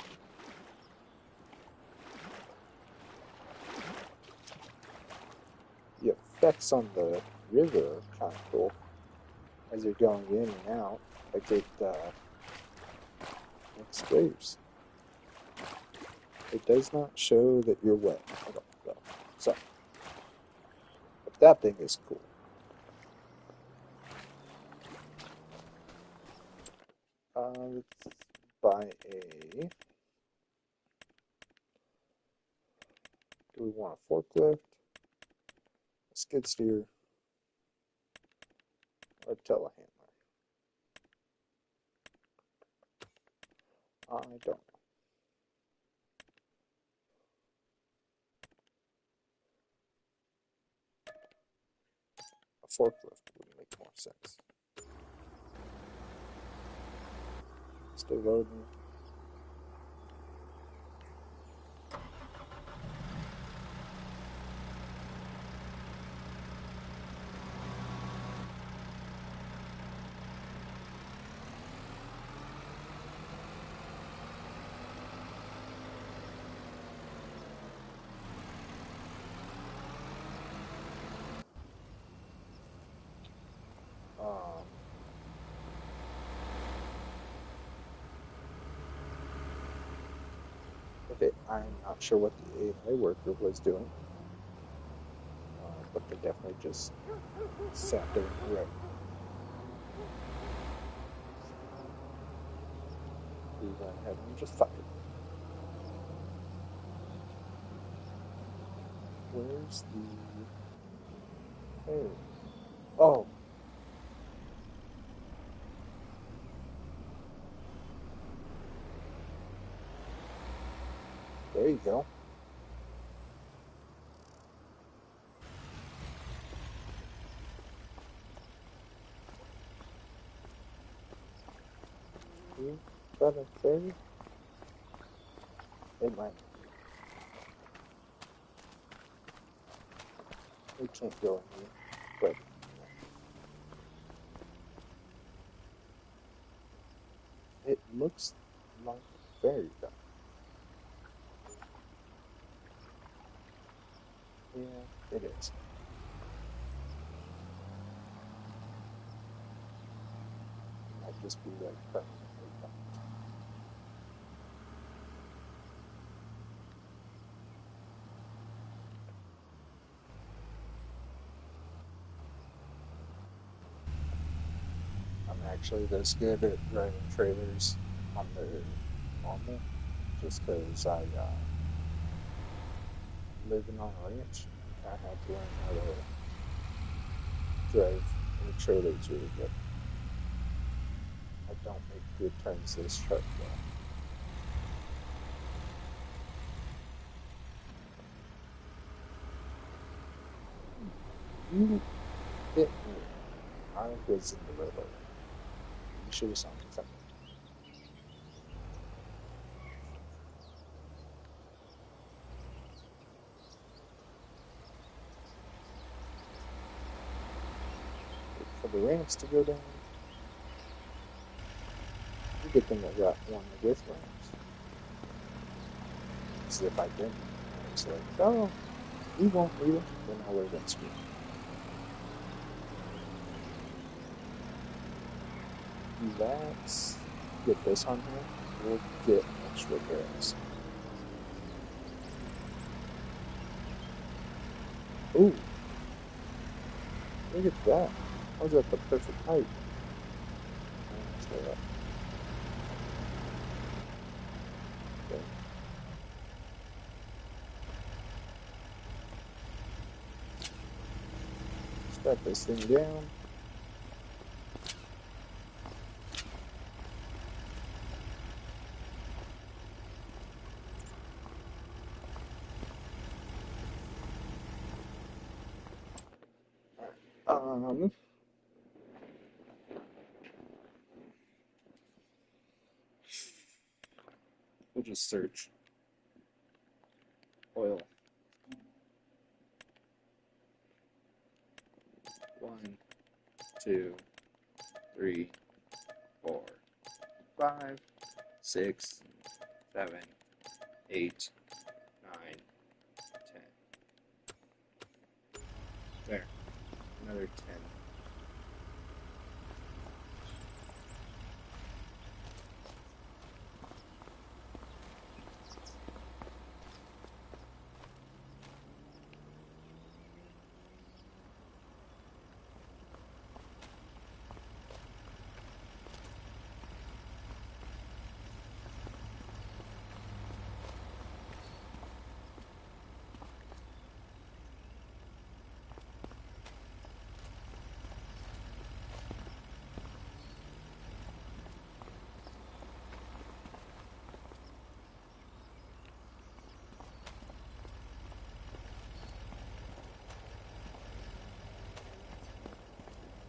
The effects on the river are kind of cool. As you're going in and out, like it waves. It does not show that you're wet at all, though. So, but that thing is cool. let's buy a. Do we want a forklift, a skid steer, or a telehandler? I don't know. A forklift would make more sense. Still loading. Okay, I'm not sure what the AI worker was doing, but they definitely just sat there and read. We went ahead and just fired. Where's the... There. Oh! There you go. You got a ferry? It might. We can't go in here, but it looks like a ferry though. Yeah, it is. It might just be like permanently done. I'm actually this good at driving trailers on the normal, just because I living on a ranch. I had to learn how to drive any trailers really good. I don't make good turns this sharp though. You hit me. I was in the road. You should have saw me coming. For the ramps to go down, you good thing I got one with ramps. Because if I didn't, it's like, oh, we won't need it, then I would have been screwed. Let's get this on here. We'll get extra barrels. Ooh, look at that. I was at the perfect height. Stay up. Okay. Strap this thing down. We'll just search oil. 1, 2, 3, 4, 5, 6, 7, 8, 9, 10. There. Another 10.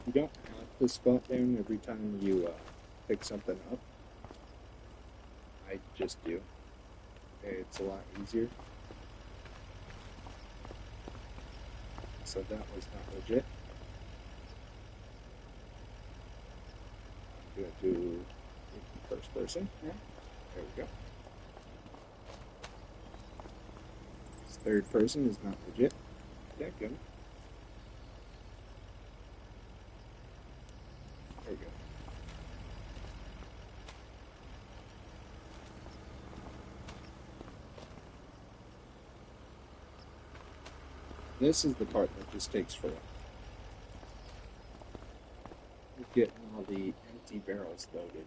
You don't have to squat down every time you pick something up. I just do. It's a lot easier. So that was not legit. I'm going to do first person. Yeah. There we go. This third person is not legit. Yeah, good. There we go. This is the part that just takes forever. You're getting all the empty barrels loaded.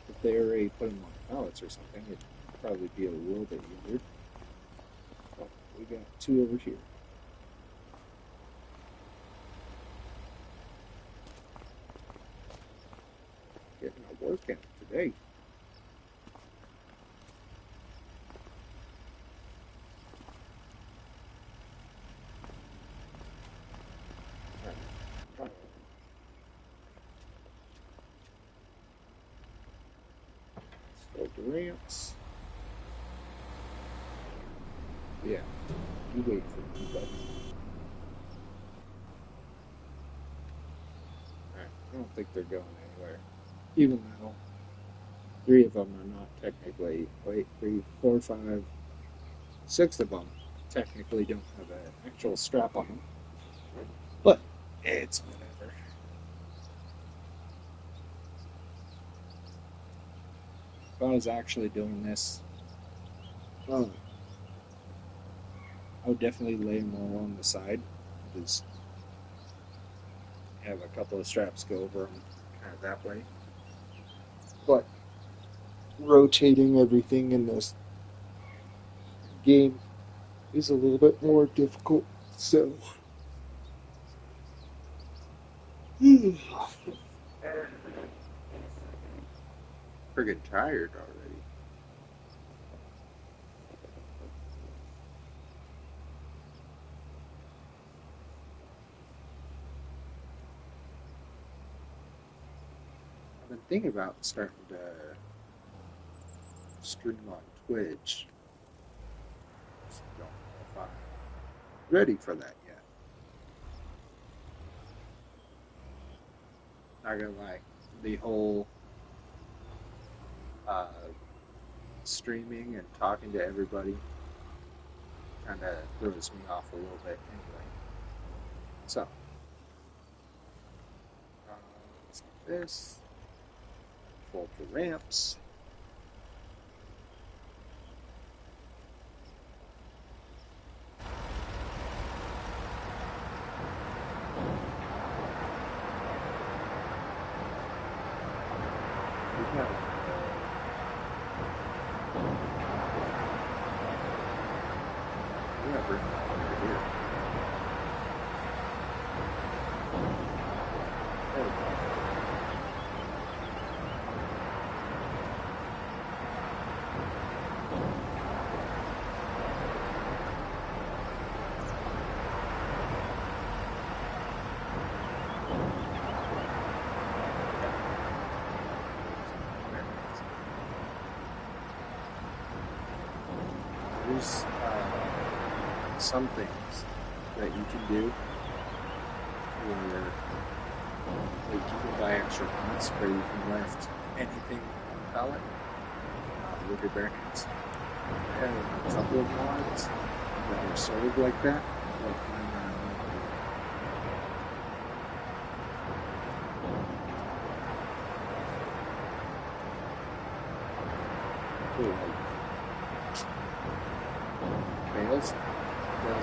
If they already put them on pallets or something, it'd probably be a little bit easier. But we got 2 over here. Getting a workout today. Let's go to ramps. Yeah, you wait for me, buddy. Alright, I don't think they're going anywhere. Even though 3 of them are not technically, 3, 4, 5, 6 of them technically don't have an actual strap on them. But it's whatever. If I was actually doing this, I would definitely lay them along the side. Just have a couple of straps go over them kind of that way. But rotating everything in this game is a little bit more difficult, so friggin' tired already. I've been thinking about starting to stream on Twitch. Just don't know if I'm ready for that yet. Not gonna lie, the whole streaming and talking to everybody kind of throws me off a little bit anyway. So, let's do this. Fold the ramps. We have room over here. There we go. There's some things that you can do where like you can buy extra points where you can lift anything on the pallet with your bare hands. I have a couple of mods that are sort of like that, but mine are bales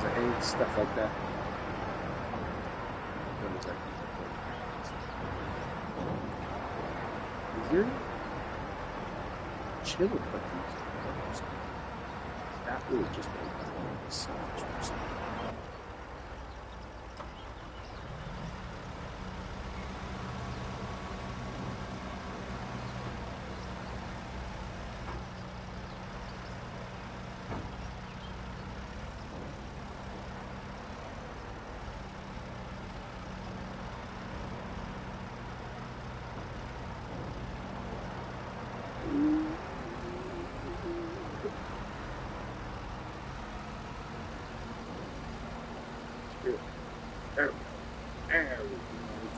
of hay, stuff like that. Those are Is there chili cookies? That would just make so much more sense. There we go. There we go.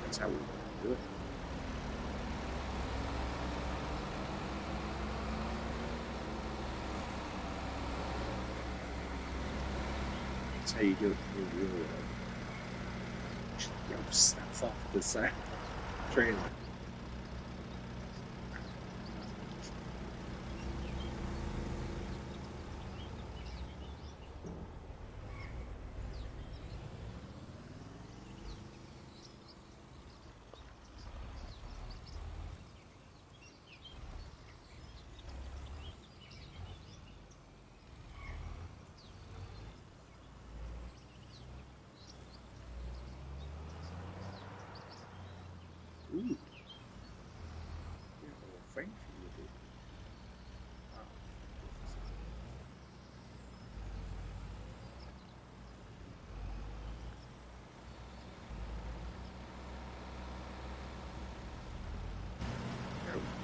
That's how we do it. That's how you do it. You really jump stuff off the side of the trailer. Ooh, you have a little frame for you, dude. Wow. There we go.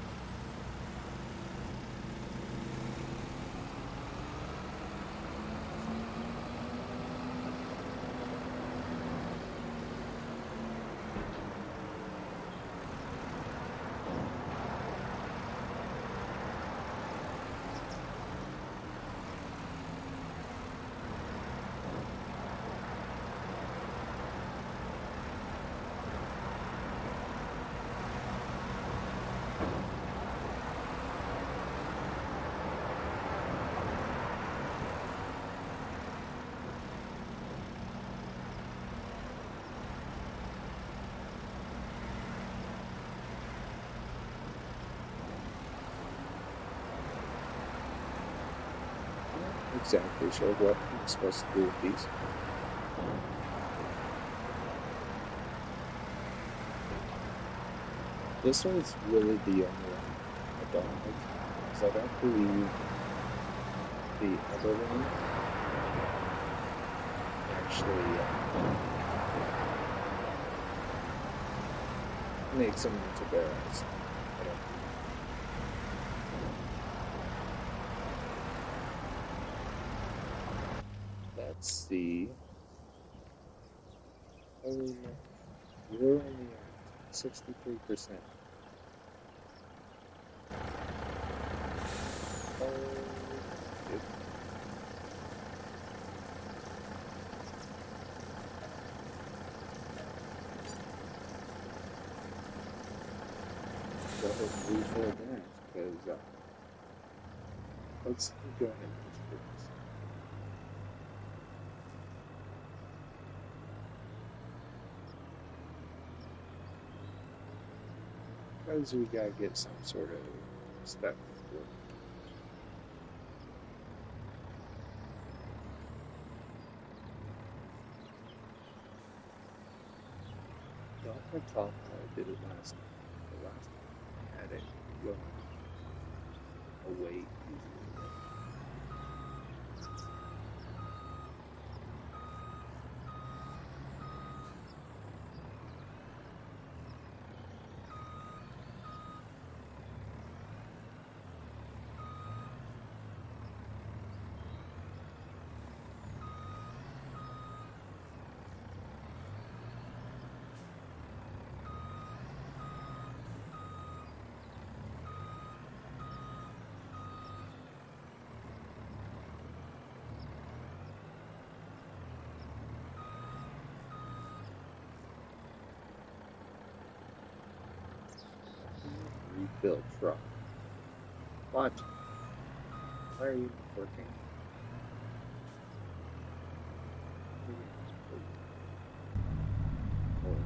Not exactly sure what I'm supposed to do with these. This one's really the only one I don't like, because I don't believe the other one actually makes them into barrels. I don't. Let's see. Holy moly. You're only at 63%. Oh, it, go ahead and refill that, because let's go ahead and just do this. Because we gotta get some sort of stuff working. Don't recall how I did it last time. The last time I had it going away easier. Refill truck. What? Why are you working? Oh,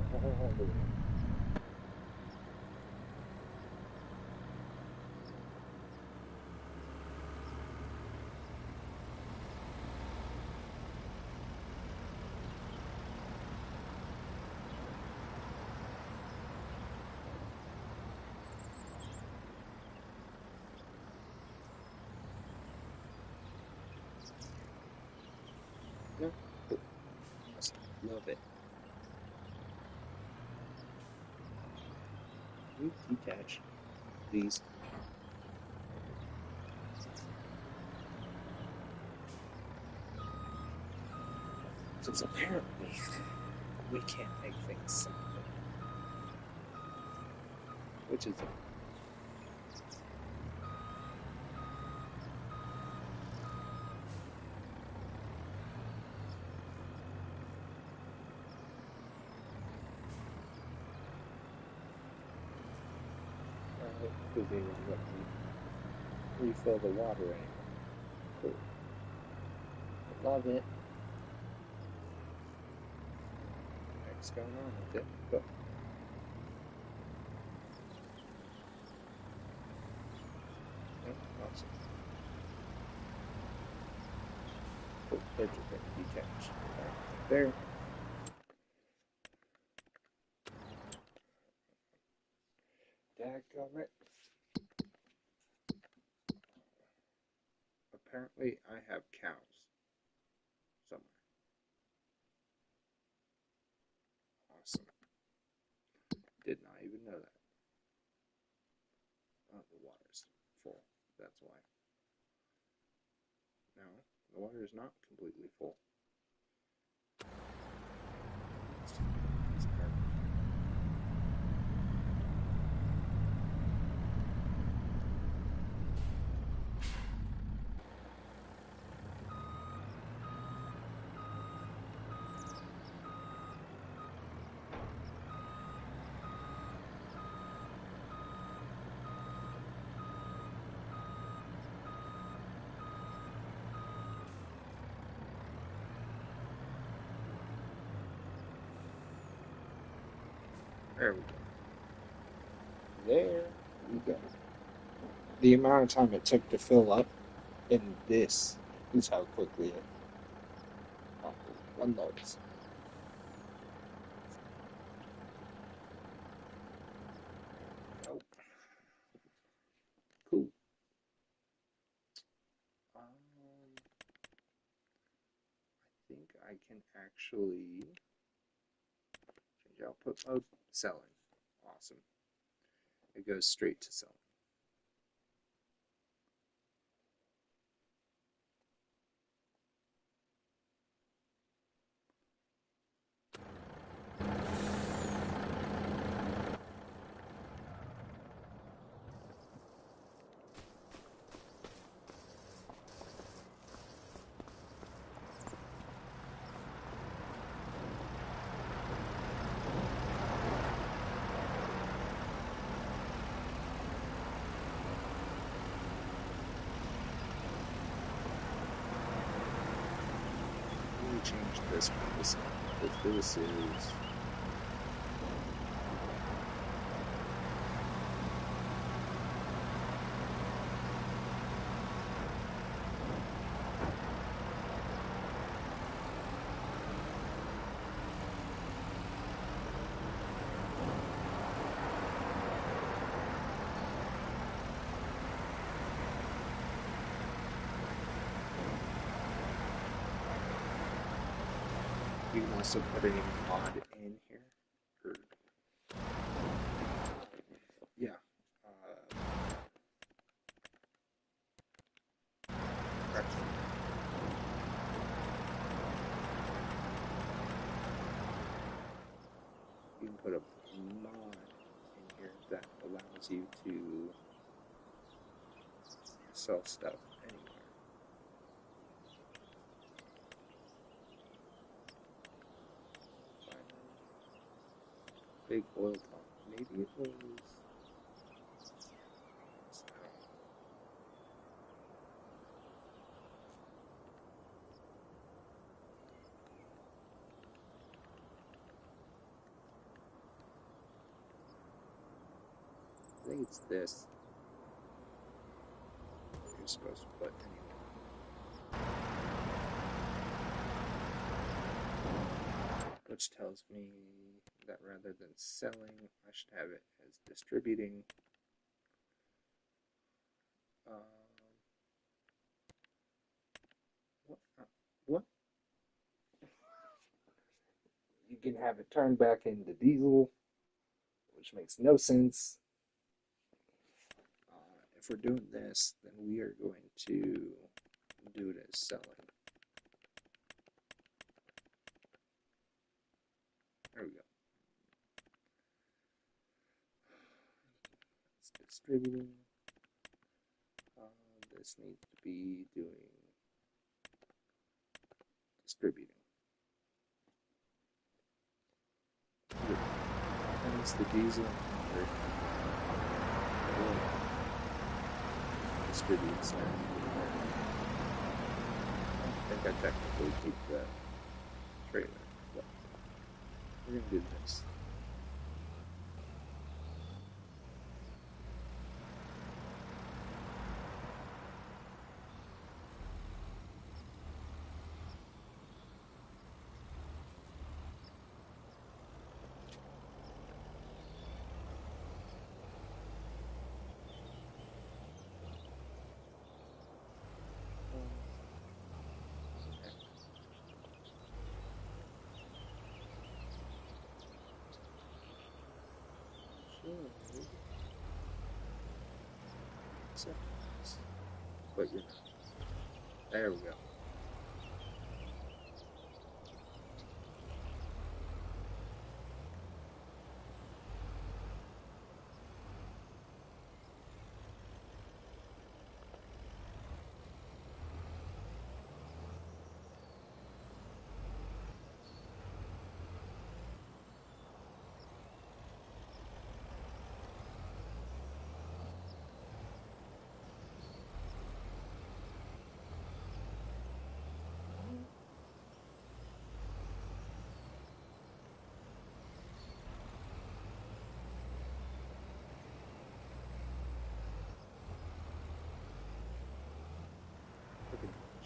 no, you must love it. You detach, please. Because apparently we can't make things simple, which is because they won't let me refill the water anymore. Cool. Love it. What's going on with it? But awesome. Cool. They're just going to be catched right there. Dadgummit. Apparently, I have cows somewhere. Awesome. Did not even know that. Oh, the water's full. That's why. No, the water is not completely full. It's garbage. There we go. There we go. The amount of time it took to fill up, and this is how quickly it unloads. Oh, cool. I think I can actually change output mode. Selling. Awesome. It goes straight to selling. Change this one. This is you can also put any mod in here. Or, yeah. You can put a mod in here that allows you to sell stuff anywhere. Big oil pump. Maybe it was. I think it's this. You're supposed to put anywhere. Which tells me that rather than selling, I should have it as distributing. What? You can have it turned back into diesel, which makes no sense. If we're doing this, then we are going to do it as selling. distributing. This needs to be doing distributing. Hence the diesel distributes now. I think I technically keep the trailer, but we're gonna do this. But you're not. There we go.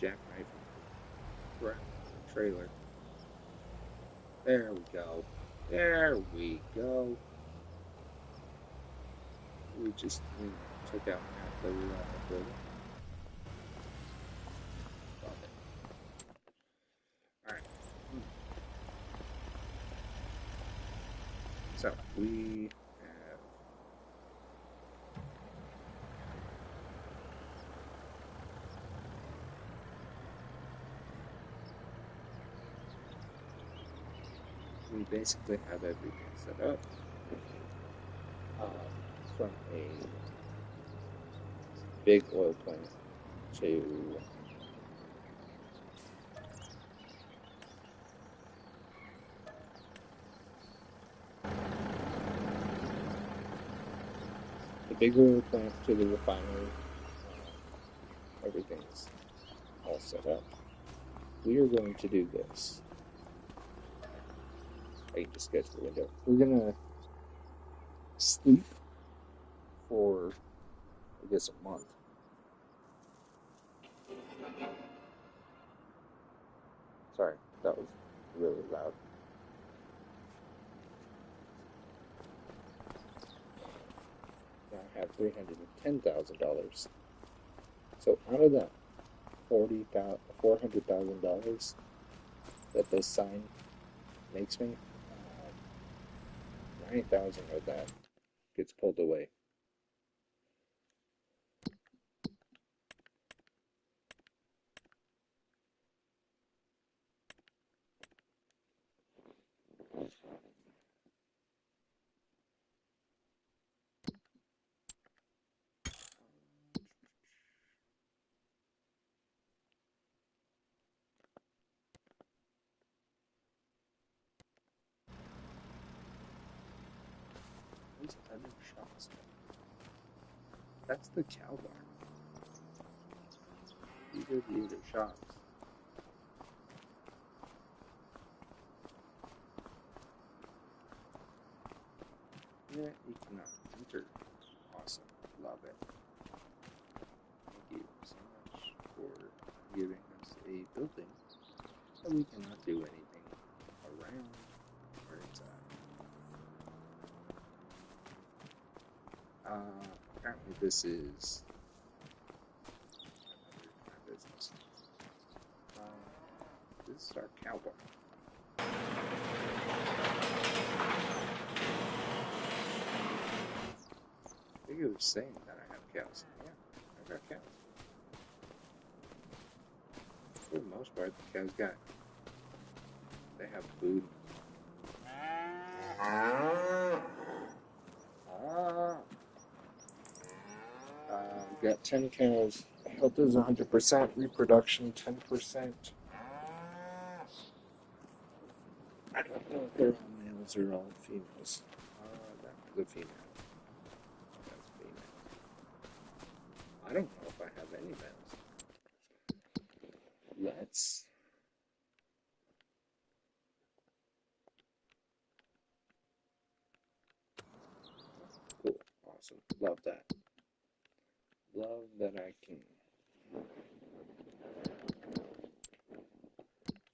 Jackknife around the trailer. There we go. There we go. We took out half the building. Love it. Alright. So we have basically have everything set up from a big oil plant to the big oil plant to the refinery. Everything's all set up. We are going to do this. I can just get to the window. We're gonna sleep for, I guess, a month. Sorry, that was really loud. Now I have $310,000. So out of that $400,000 that this sign makes me, 9,000 of that gets pulled away. These other shots. That's the cow barn. These are the other shops. Yeah, you cannot enter. Awesome. Love it. Thank you so much for giving us a building that we cannot do anything around where it's at. Apparently this is another business. This is our cow barn. I think it was saying that I have cows. Yeah, I got cows. For the most part, the cows they have food. got 10 cows. Health is 100%. Reproduction 10%. I don't know if they're all males or all females. That was a female. That's female. I don't know if I have any males. Let's. Cool. Awesome. Love that. Love that I can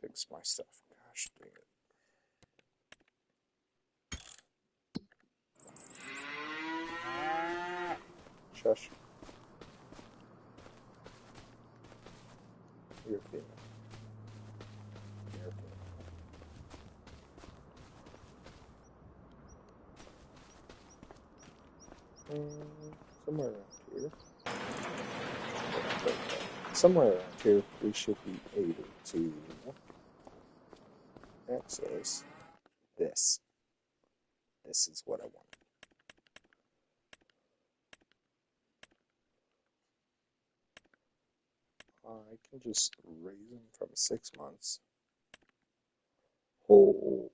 fix my stuff. Gosh dang it. Shush. You're female. You're female. Somewhere around here. Somewhere around here, we should be able to access this. This is what I want. I can just raise them from 6 months. Oh.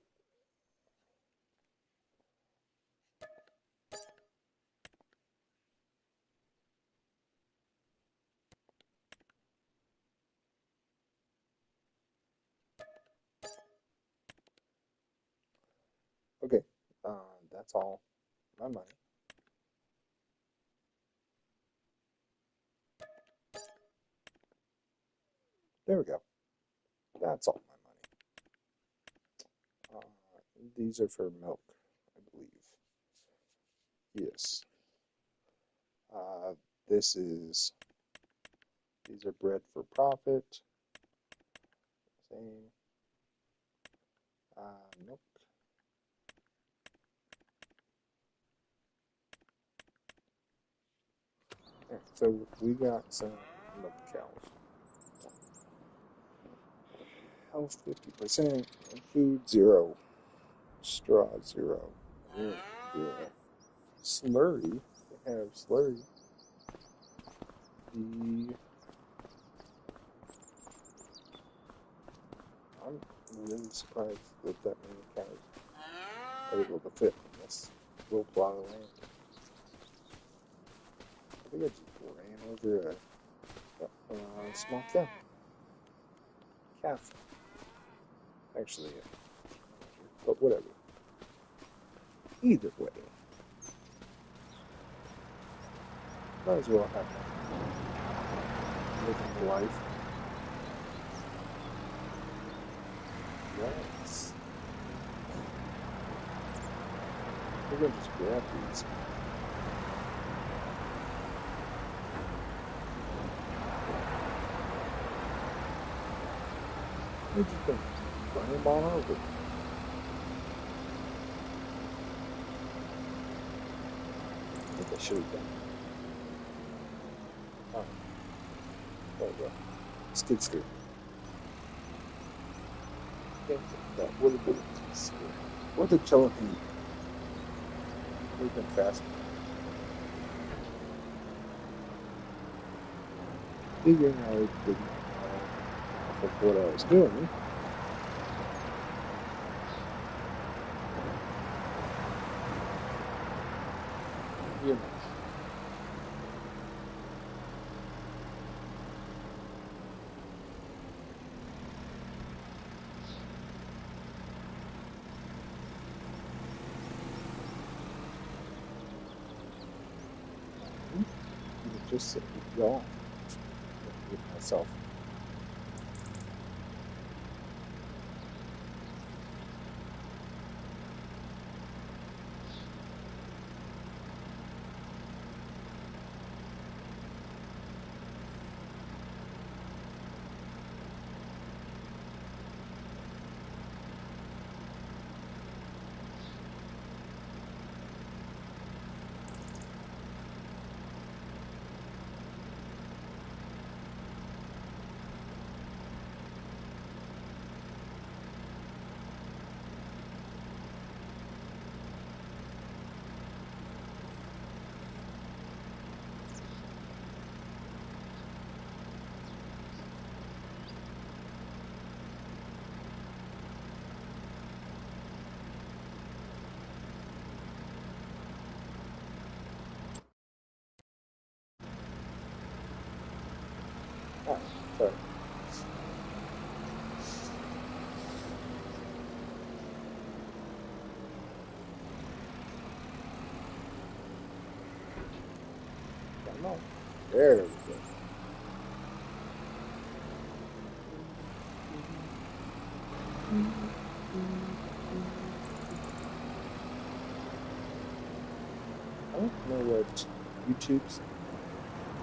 Okay, that's all my money. There we go. That's all my money. These are for milk, I believe. Yes. This is, these are bred for profit. Same. Milk. Okay, so we got some milk cows. Health 50%, food 0, straw 0, milk 0. Slurry, they have slurry. I'm really surprised that that many cows are able to fit in this little plot of land. I think I just ran over a small cow. Calf. Actually, but whatever. Either way, might as well have living life. Yes. We're gonna just grab these. We're just gonna run them on over. I think I should have done that. Alright. There we go. Skid steer. That would have been scary. What a challenge. We've been fast. Figuring I didn't know what I was doing. You know. Just sit with y'all with myself. on. There we go. I don't know what YouTube's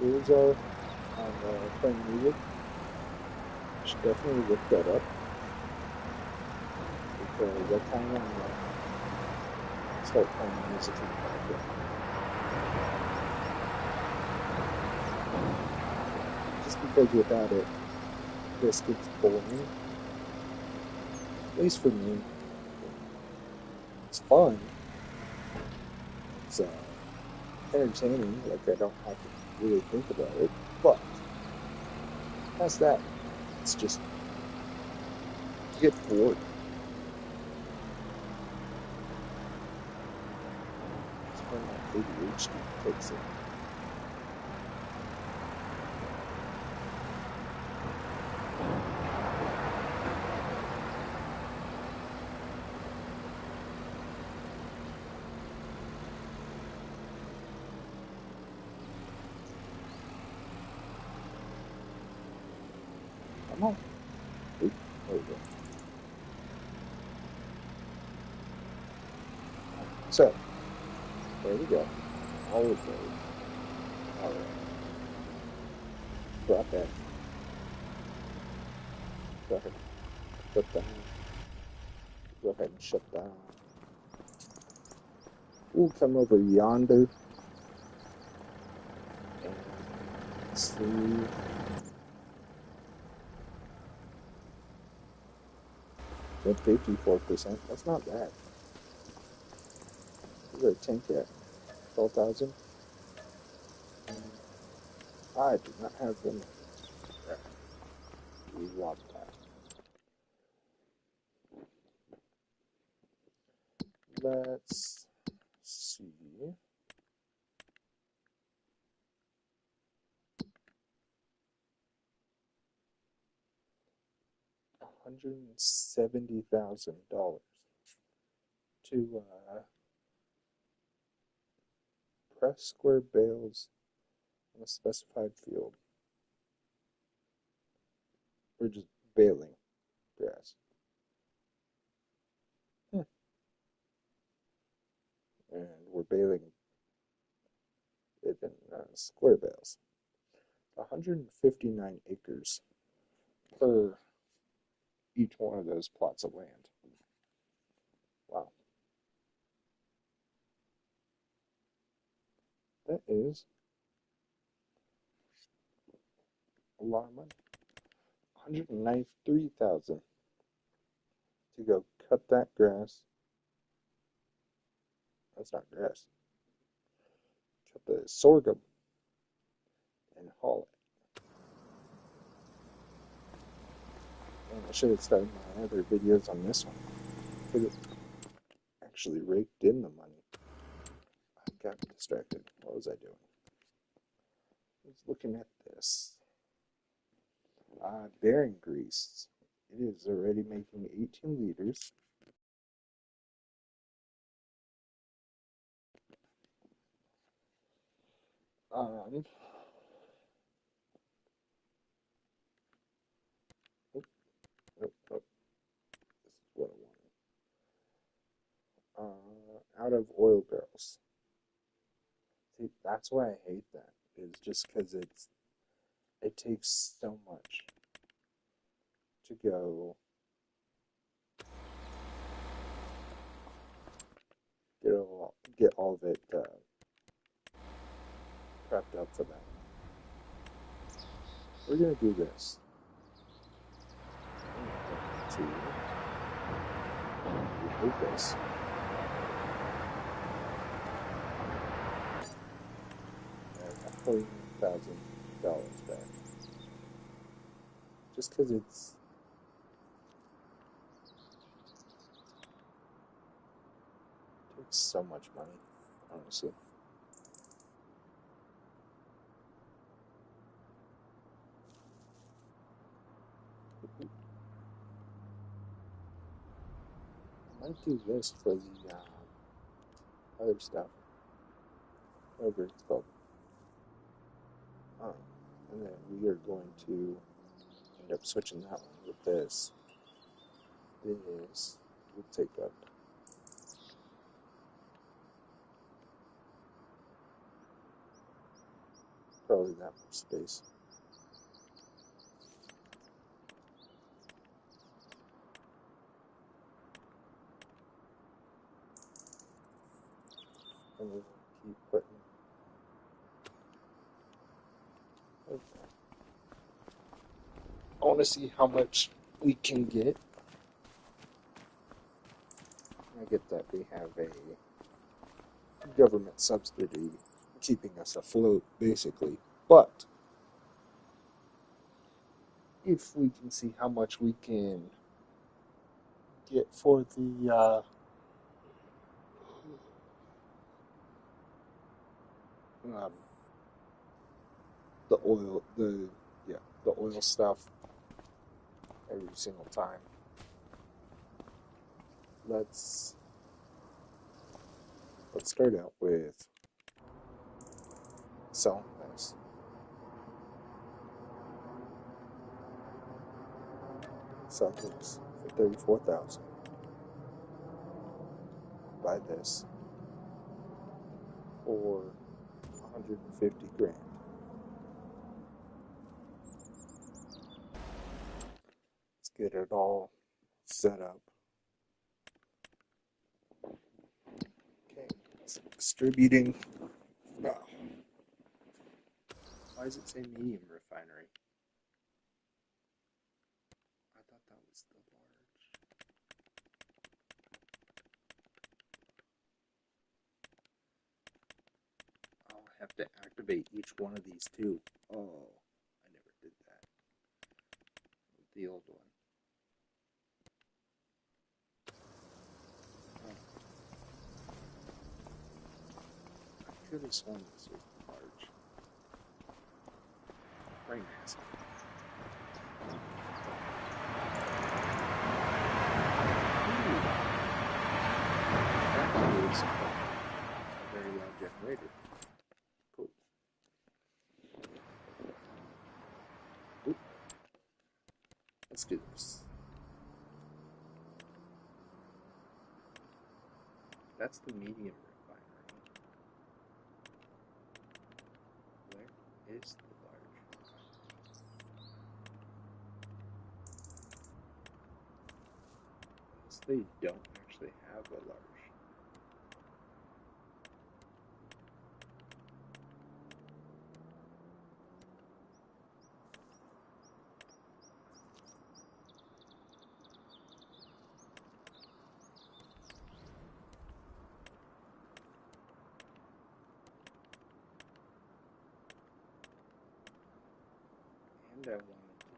rules are on playing music. I should definitely look that up because I kind of want to start playing music in the background. Just because without it, this gets boring. At least for me. It's fun. It's entertaining. Like I don't have to really think about it. But past that, it's just you get bored. It's when my ADHD kicks in. Come on. Oop, there we go. So, there we go. All of those are brought back. Go ahead and shut down. Go ahead and shut down. We'll come over yonder and see. At 54%. That's not bad. Where's our tank at? 12,000? I do not have them. There. We want that. Let's see. 170,000 to press square bales on a specified field. We're just baling grass. And we're baling it in square bales. 159 acres per each one of those plots of land. Wow. That is a lot of money. 193,000 to go cut that grass. That's not grass. Cut the sorghum and haul it. And I should have started my other videos on this one. Could have actually raked in the money. I got distracted. What was I doing? I was looking at this. Bearing grease. It is already making 18 liters. Oh, oh, oh, this is what I wanted. Out of oil barrels. See, that's why I hate that. Is just because it takes so much to go get all of it prepped up for that. We're gonna do this. To remove this. And $40,000 back. Just because it takes so much money, honestly. I might do this for the other stuff. Whatever it's called. And then we are going to end up switching that one with this. This will take up probably that much space. And we'll keep putting. Okay. I want to see how much we can get. I get that we have a government subsidy keeping us afloat, basically. But if we can see how much we can get for the oil, the oil stuff every single time. Let's start out with selling this. Sell this for 34,000. Buy this for 150 grand. Let's get it all set up. Okay, it's distributing. Oh. Why does it say medium refinery? I thought that was the large. I'll have to activate each one of these too. Oh, I never did that. The old one. Oh. I could have sworn this was large. Brain acid. That is a very loud generator. Cool. Oop. Let's do this. That's the medium refinery. Where is the large refinery? Unless they don't actually have a large. And I wanted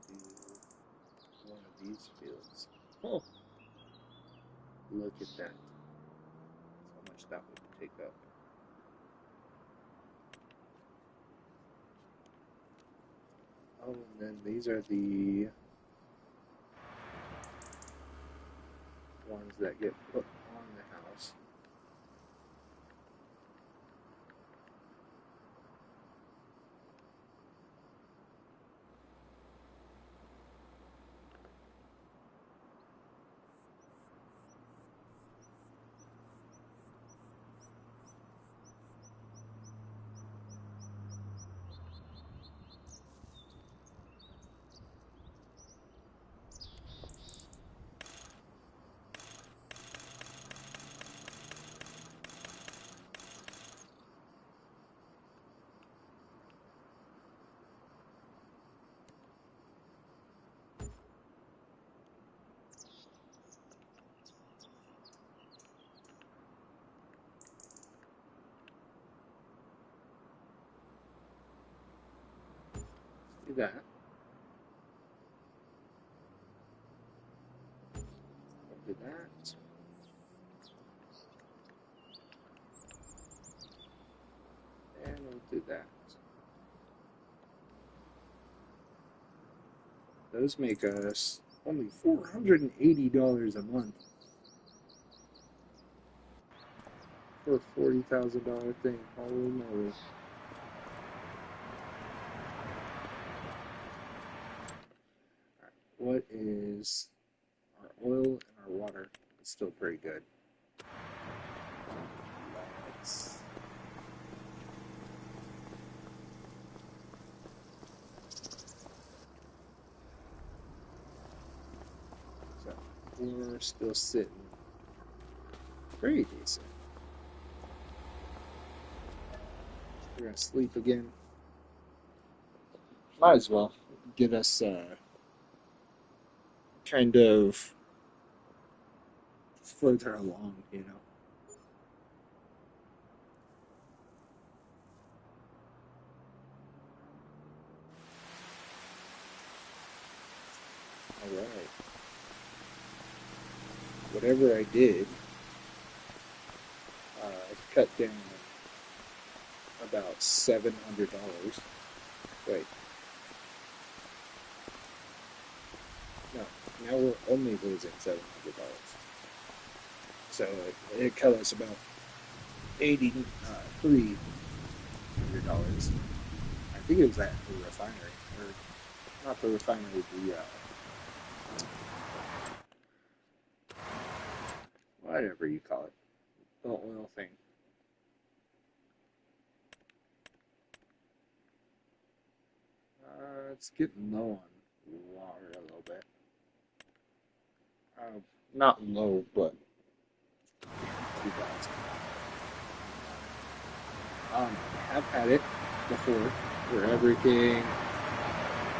to do one of these fields. Oh, look at that. That's how much that would take up. Oh, and then these are the ones that get put on the house. Do that. We'll do that. And we'll do that. Those make us only $480 a month for a $40,000 thing. Holy moly. is our oil and our water is still pretty good. Let's so we're still sitting pretty decent. We're gonna sleep again. Might as well get us kind of further along, you know. All right. Whatever I did, I cut down about $700. Wait. No, now we're only losing $700. So it cut us about $300. I think it was at the refinery, or not the refinery, whatever you call it, the oil thing. It's getting low on water a little bit. Not low, but 2,000. I have had it before where everything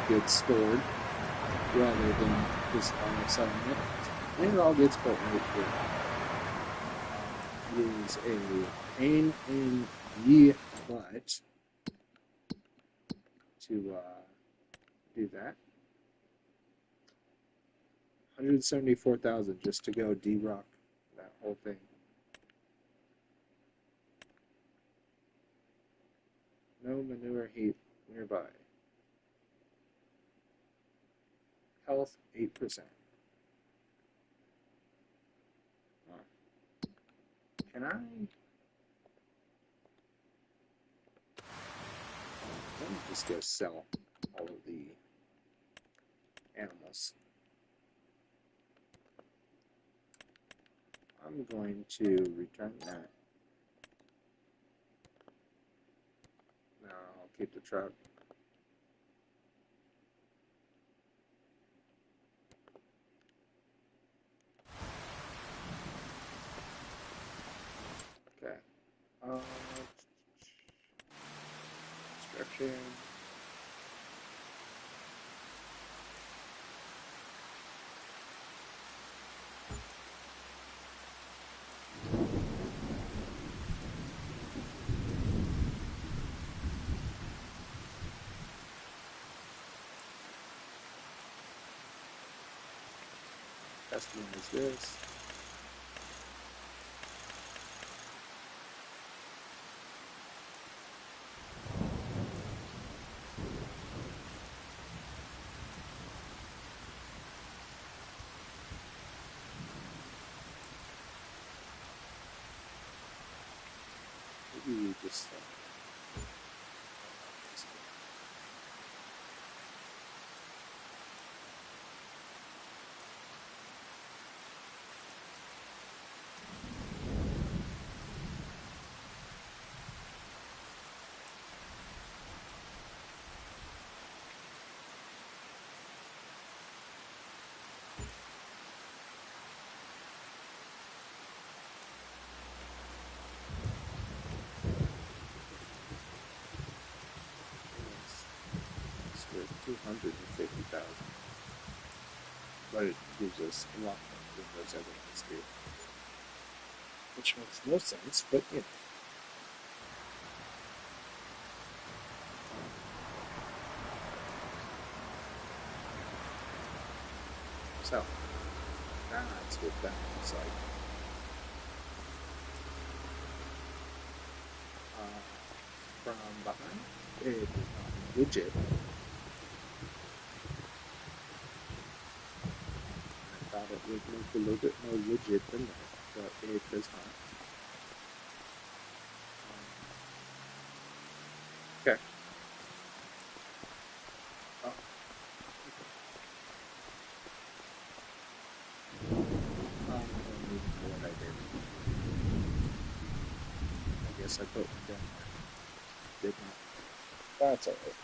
gets stored rather than just selling it. And it all gets put right here. It is a pain in the butt to do that. 174,000 just to go de-rock that whole thing. No manure heap nearby. Health 8%. Can I? Let me just go sell all of the animals. I'm going to return that. No, I'll keep the truck. Okay. Construction. Customize this. Maybe just it's worth 250,000, but it gives us a lot more than those other ones do, which makes no sense. But you know. So that's what that looks like. From behind, it is not legit. I thought it would look a little bit more legit than that, but it does not. Okay. Oh. guess I put one down there. Did not. That's alright.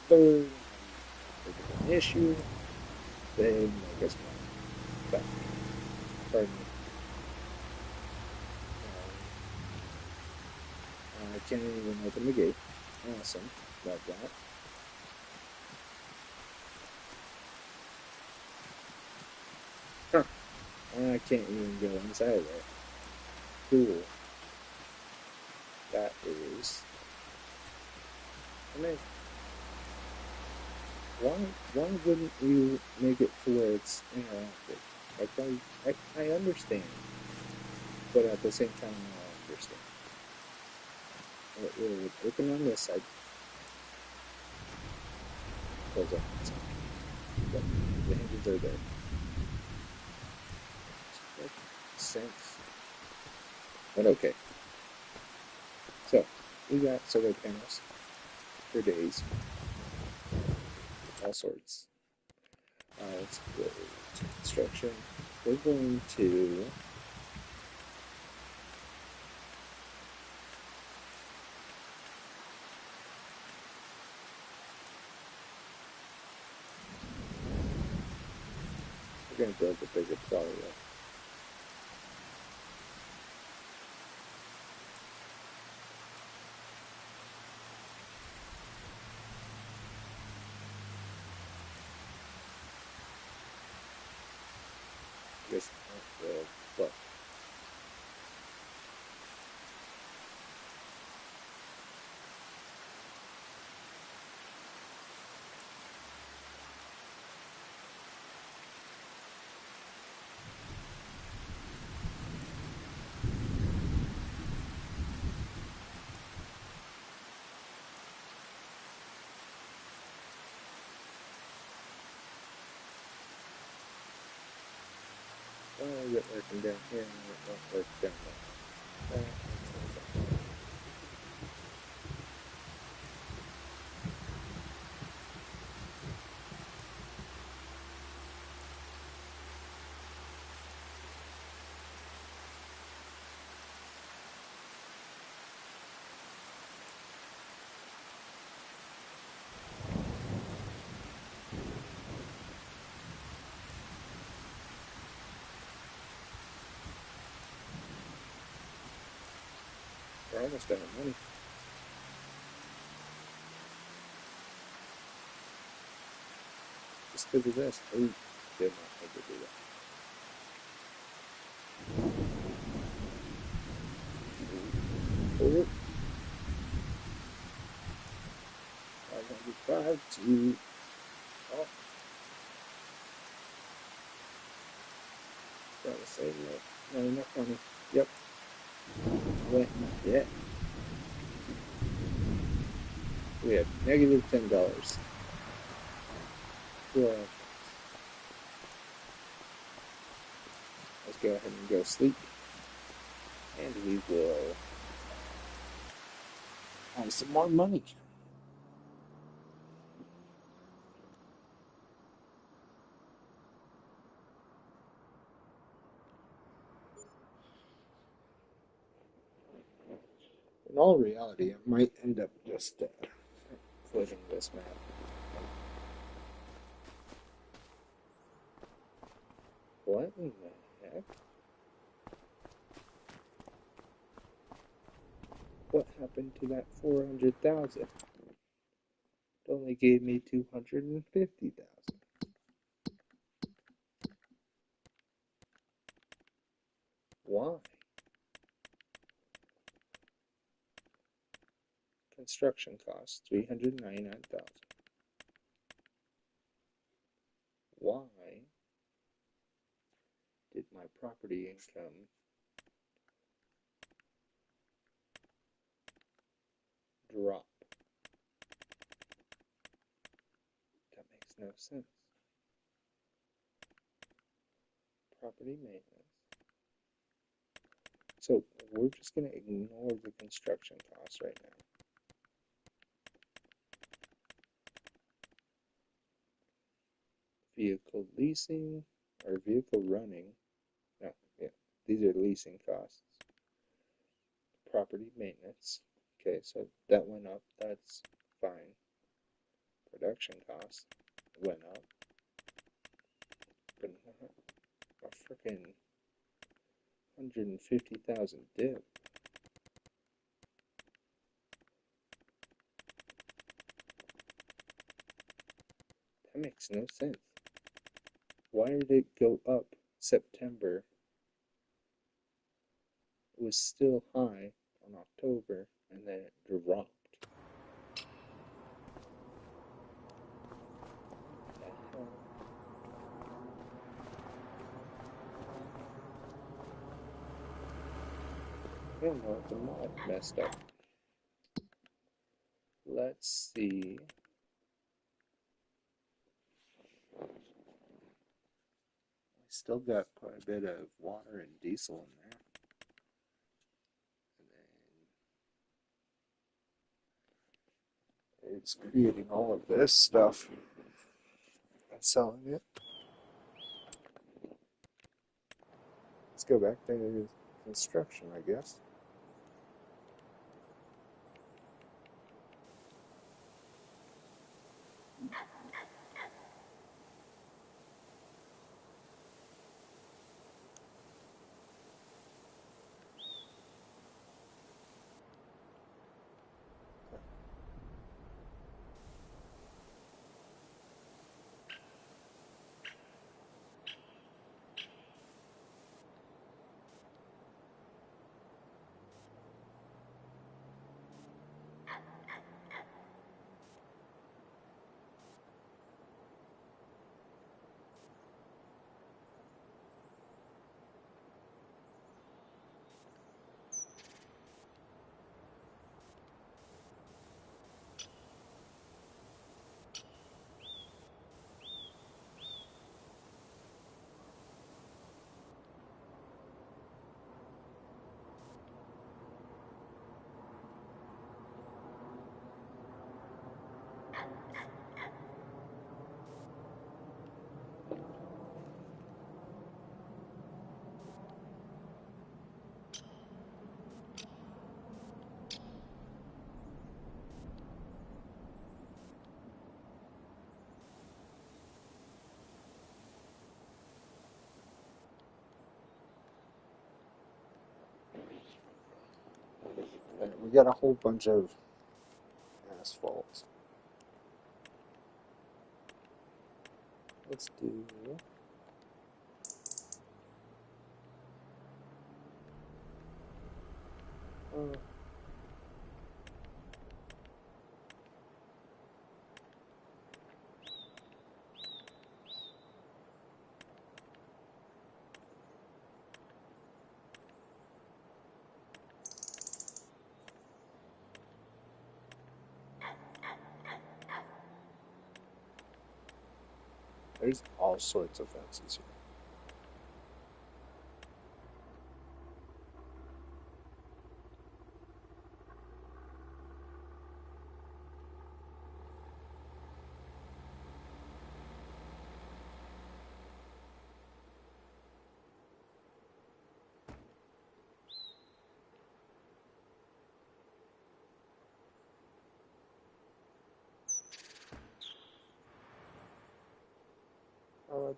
Third, an issue, they make us money. But, pardon me. I can't even open the gate. Awesome. Love that. Huh. I can't even go inside of there. Cool. That is amazing. Why wouldn't you make it to where it's interactive? Like I understand, but at the same time I don't understand. It would open on this side, close on that side. But the hinges are there. Makes sense. But okay. So we got solar panels for days, all sorts. Let's go to construction. We're going to build a bigger plot area. I guess not build, but get working down here and it won't work down there. We're almost out of money. Just because of this. Oh, did not need to do that. Oh, 505 to, oh, gotta say no, not enough money. Yep, went in debt. We have negative $10. Well, let's go ahead and go sleep, and we will have some more money. In all reality, I might end up just closing this map. What in the heck? What happened to that 400,000? It only gave me 250,000. Why? Construction costs 399,000. Why did my property income drop? That makes no sense. Property maintenance. So we're just going to ignore the construction costs right now. Vehicle leasing or vehicle running. No, yeah. these are leasing costs. Property maintenance. Okay, so that went up. That's fine. Production costs went up. But not a freaking 150,000 dip. That makes no sense. Why did it go up September? It was still high on October and then it dropped. What the hell? I don't know if the mod messed up. Let's see. I still got quite a bit of water and diesel in there. And then it's creating all of this stuff and selling it. Let's go back to construction, I guess. We got a whole bunch of asphalt. Let's do there's all sorts of fences here.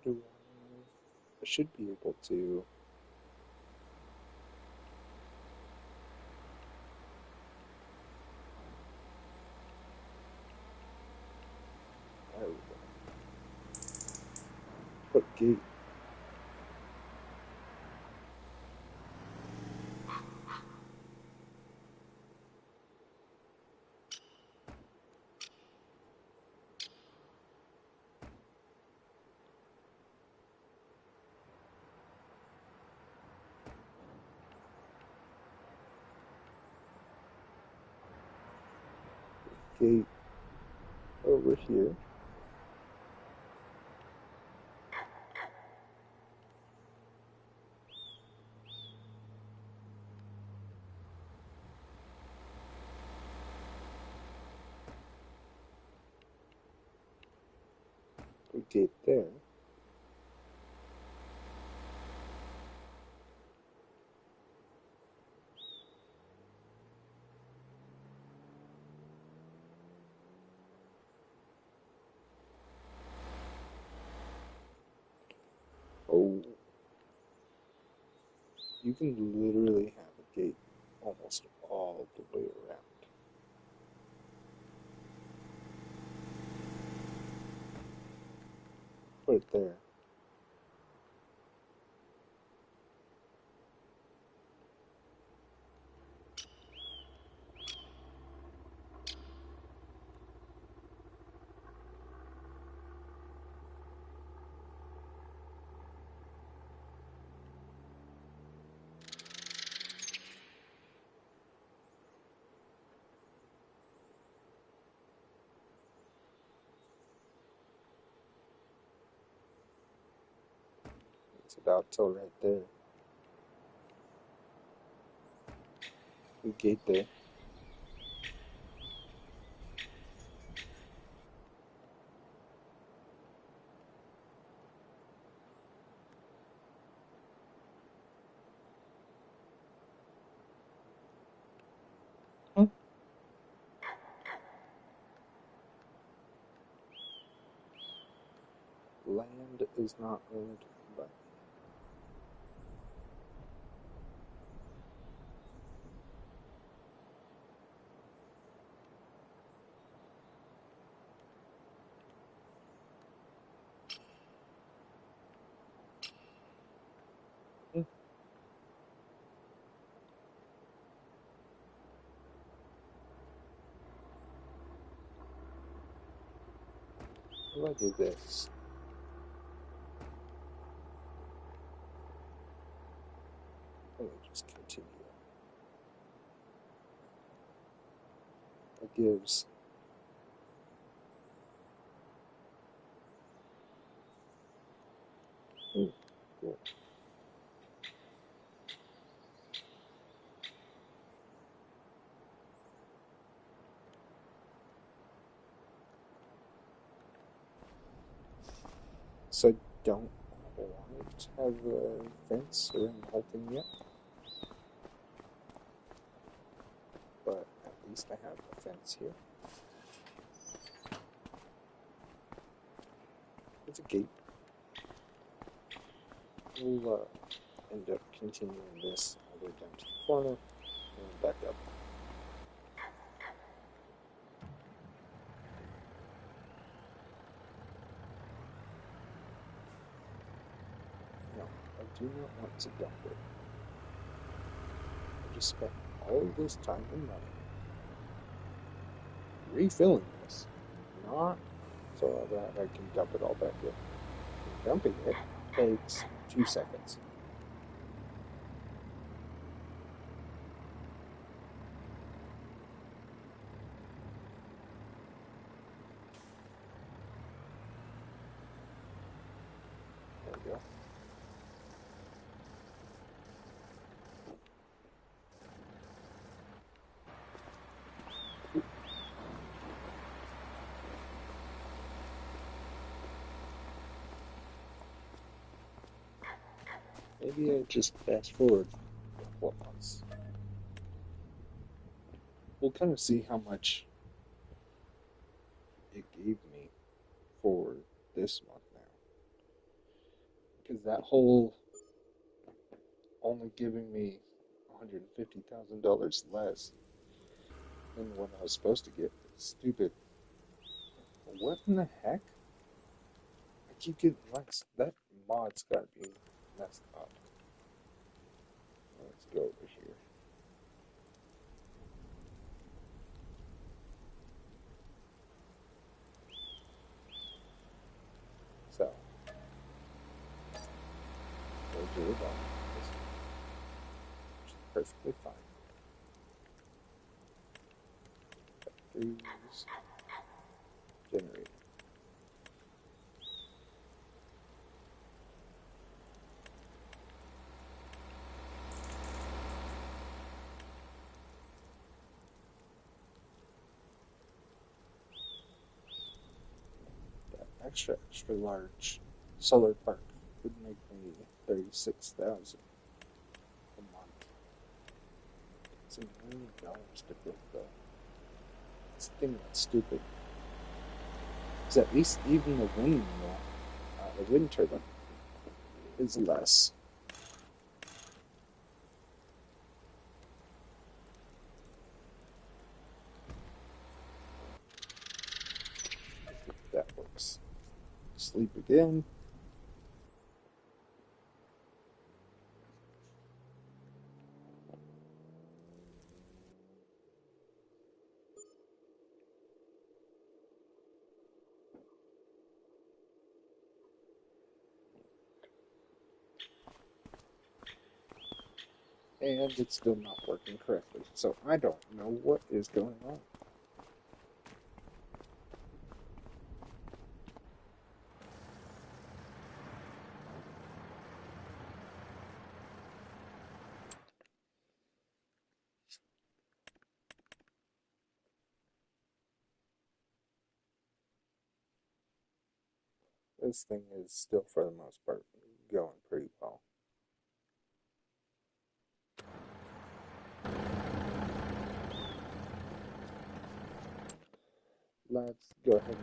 I should be able to. There we go. Put gate. Gate over here. Put gate there. Oh, you can literally have a gate almost all the way around. Put it there. It's about till right there. The gate there. Hmm. Land is not owned by. Hmm. How do I do this? Let me just continue. That gives. Ooh, cool. So I don't quite have a fence around the whole thing yet, but at least I have a fence here. It's a gate. We'll end up continuing this all the way down to the corner and back up. No, I do not want to dump it. I just spent all of this time and money refilling this, not so that I can dump it all back in. Dumping it takes 2 seconds. There we go. Maybe I just fast forward what months. We'll kind of see how much it gave me for this month now. Because that whole only giving me $150,000 less than what I was supposed to get is stupid. What in the heck? I keep getting likes. That mod's gotta be messed up. Let's go over here. So, we'll do it on this, which is perfectly fine. Freeze. Generate. That extra large solar park would make me 36,000 a month. It's $1 million to build though. It's the thing that's stupid. Is at least even the wind turbine is less. That works. Sleep again. And it's still not working correctly. So I don't know what is going on. This thing is still, for the most part, going pretty well. Let's go ahead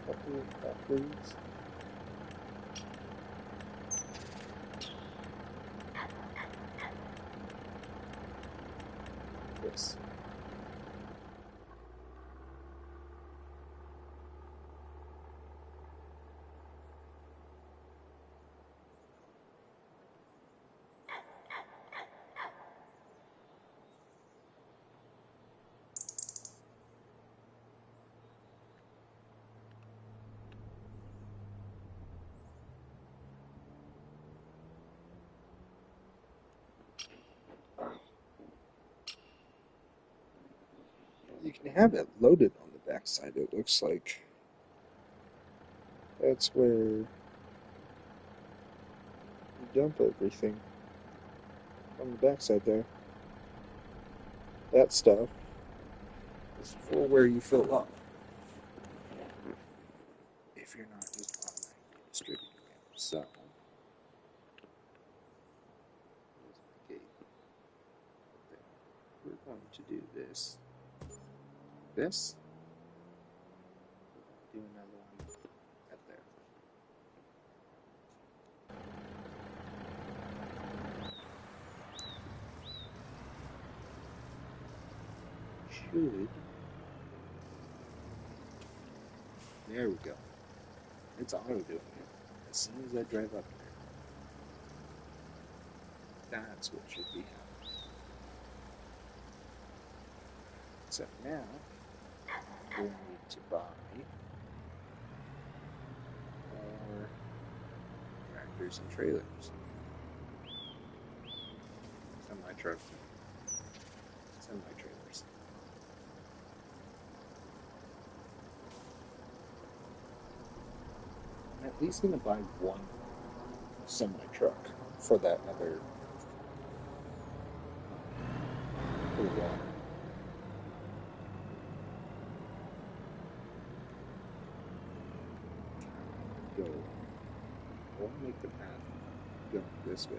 and update that, please. Yes. You can have it loaded on the backside, it looks like. That's where you dump everything on the backside there. That stuff is for where you fill up. If you're not just automatically distributing it. So, here's my gate. We're going to do this. This. Do another one at there. Should. There we go. It's auto doing it. As soon as I drive up there. That's what should be happening. So now, we need to buy more tractors and trailers. Semi-trucks and semi-trailers. I'm at least going to buy one semi-truck for that other for water. Go. I want to make the path go this way.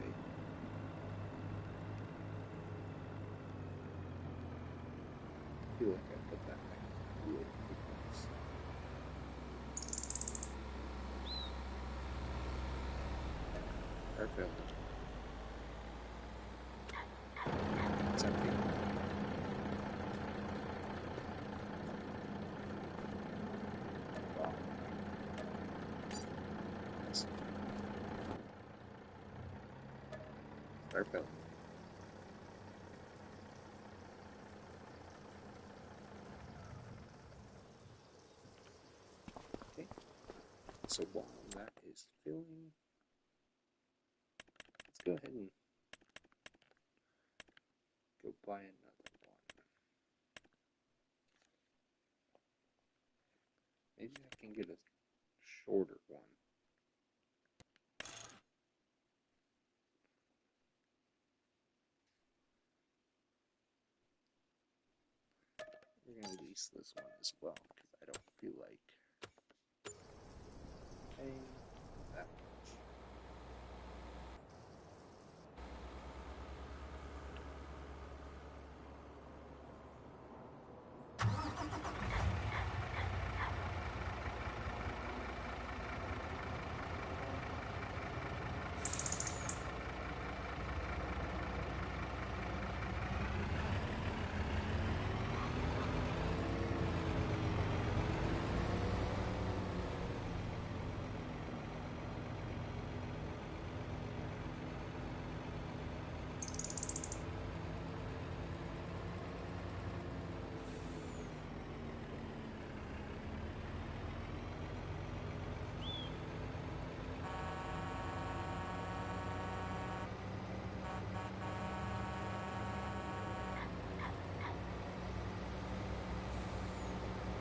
I feel like I put that like really close. Perfect. It's empty. Wow. Start filling. Okay. So while that is filling, let's go ahead and go buy another one. Maybe I can get a shorter one. We're going to lease this one as well because I don't feel like paying that much.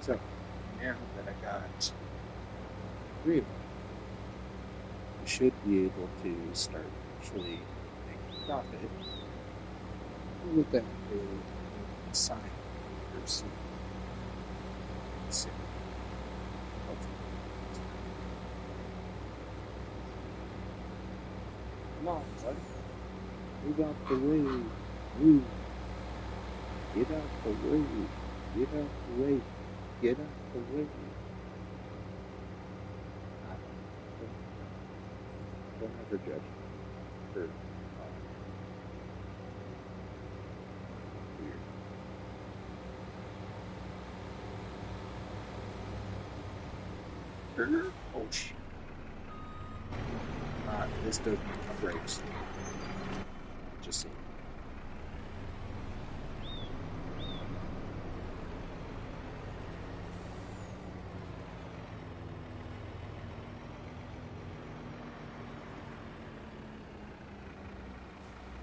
So now that I got 3 of them, we should be able to start actually making profit with that big sign or see. Come on, buddy. Move out the way. Move. Get out the way. Get out the way. Get out the way. Don't ever judge me for weird. Oh shit. This doesn't have brakes. Just see.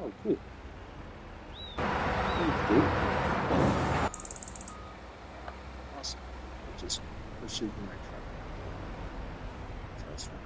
Oh, cool. Awesome. It just pursued my truck. So that's fine.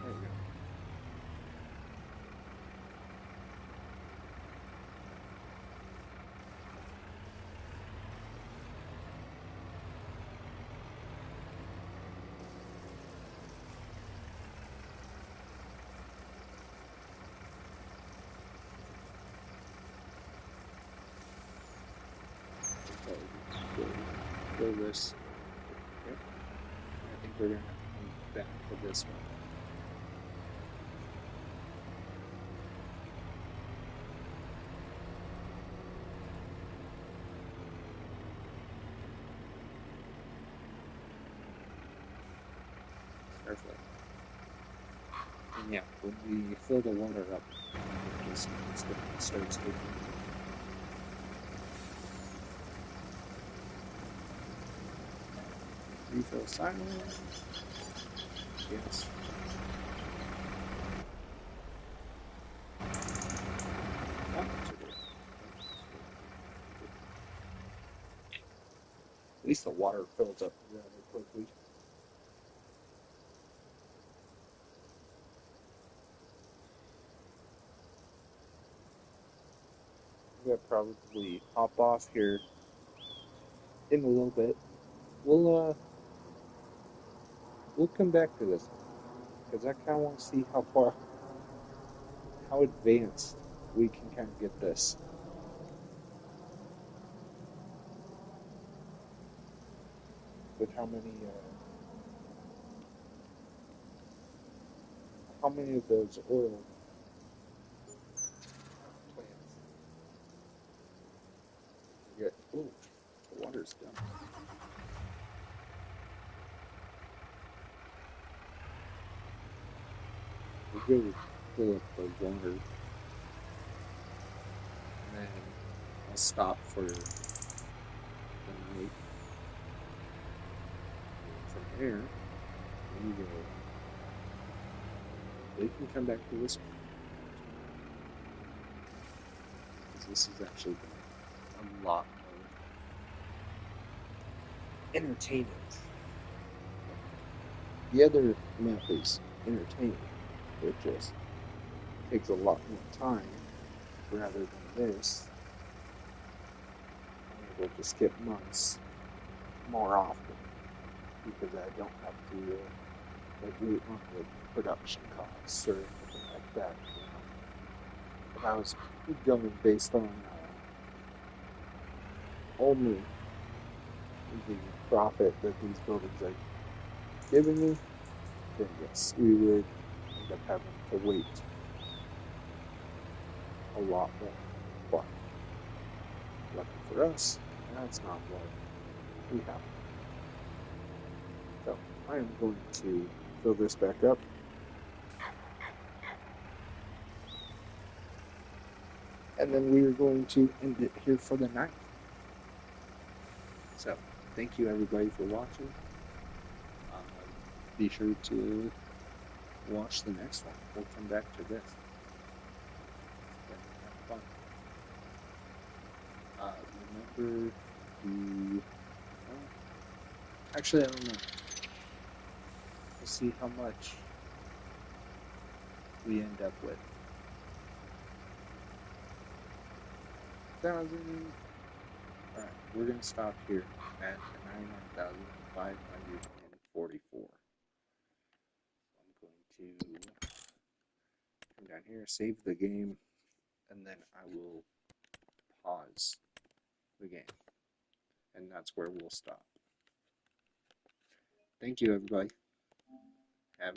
There we go. Go this. Okay. I think we're gonna come back to this one. Perfect. And yeah, when we fill the water up, it just starts taking. Refill silence. Yes. At least the water fills up rather quickly. I'm gonna probably hop off here in a little bit. We'll come back to this because I kind of want to see how advanced we can kind of get this. With how many of those oil plants we get? Ooh, the water's done. We'll go fill up the water, and then I'll stop for the night. From there, we can come back to this one. Because this is actually a lot more entertaining. The other map is entertaining. It just takes a lot more time rather than this. I'm able to skip months more often because I don't have to wait on the production costs or anything like that. You know? If I was going based on only the profit that these buildings are giving me, then yes, we would end up having to wait a lot more. But lucky for us, that's not what we have. So I am going to fill this back up. And then we are going to end it here for the night. So thank you everybody for watching. Be sure to watch the next one. We'll come back to this. It's been kind of fun. Remember the... actually, I don't know. We'll see how much we end up with. 1,000. Alright, we're going to stop here at 99,544. I'm going to come down here, save the game, and then I will pause the game. And that's where we'll stop. Thank you, everybody. Have a good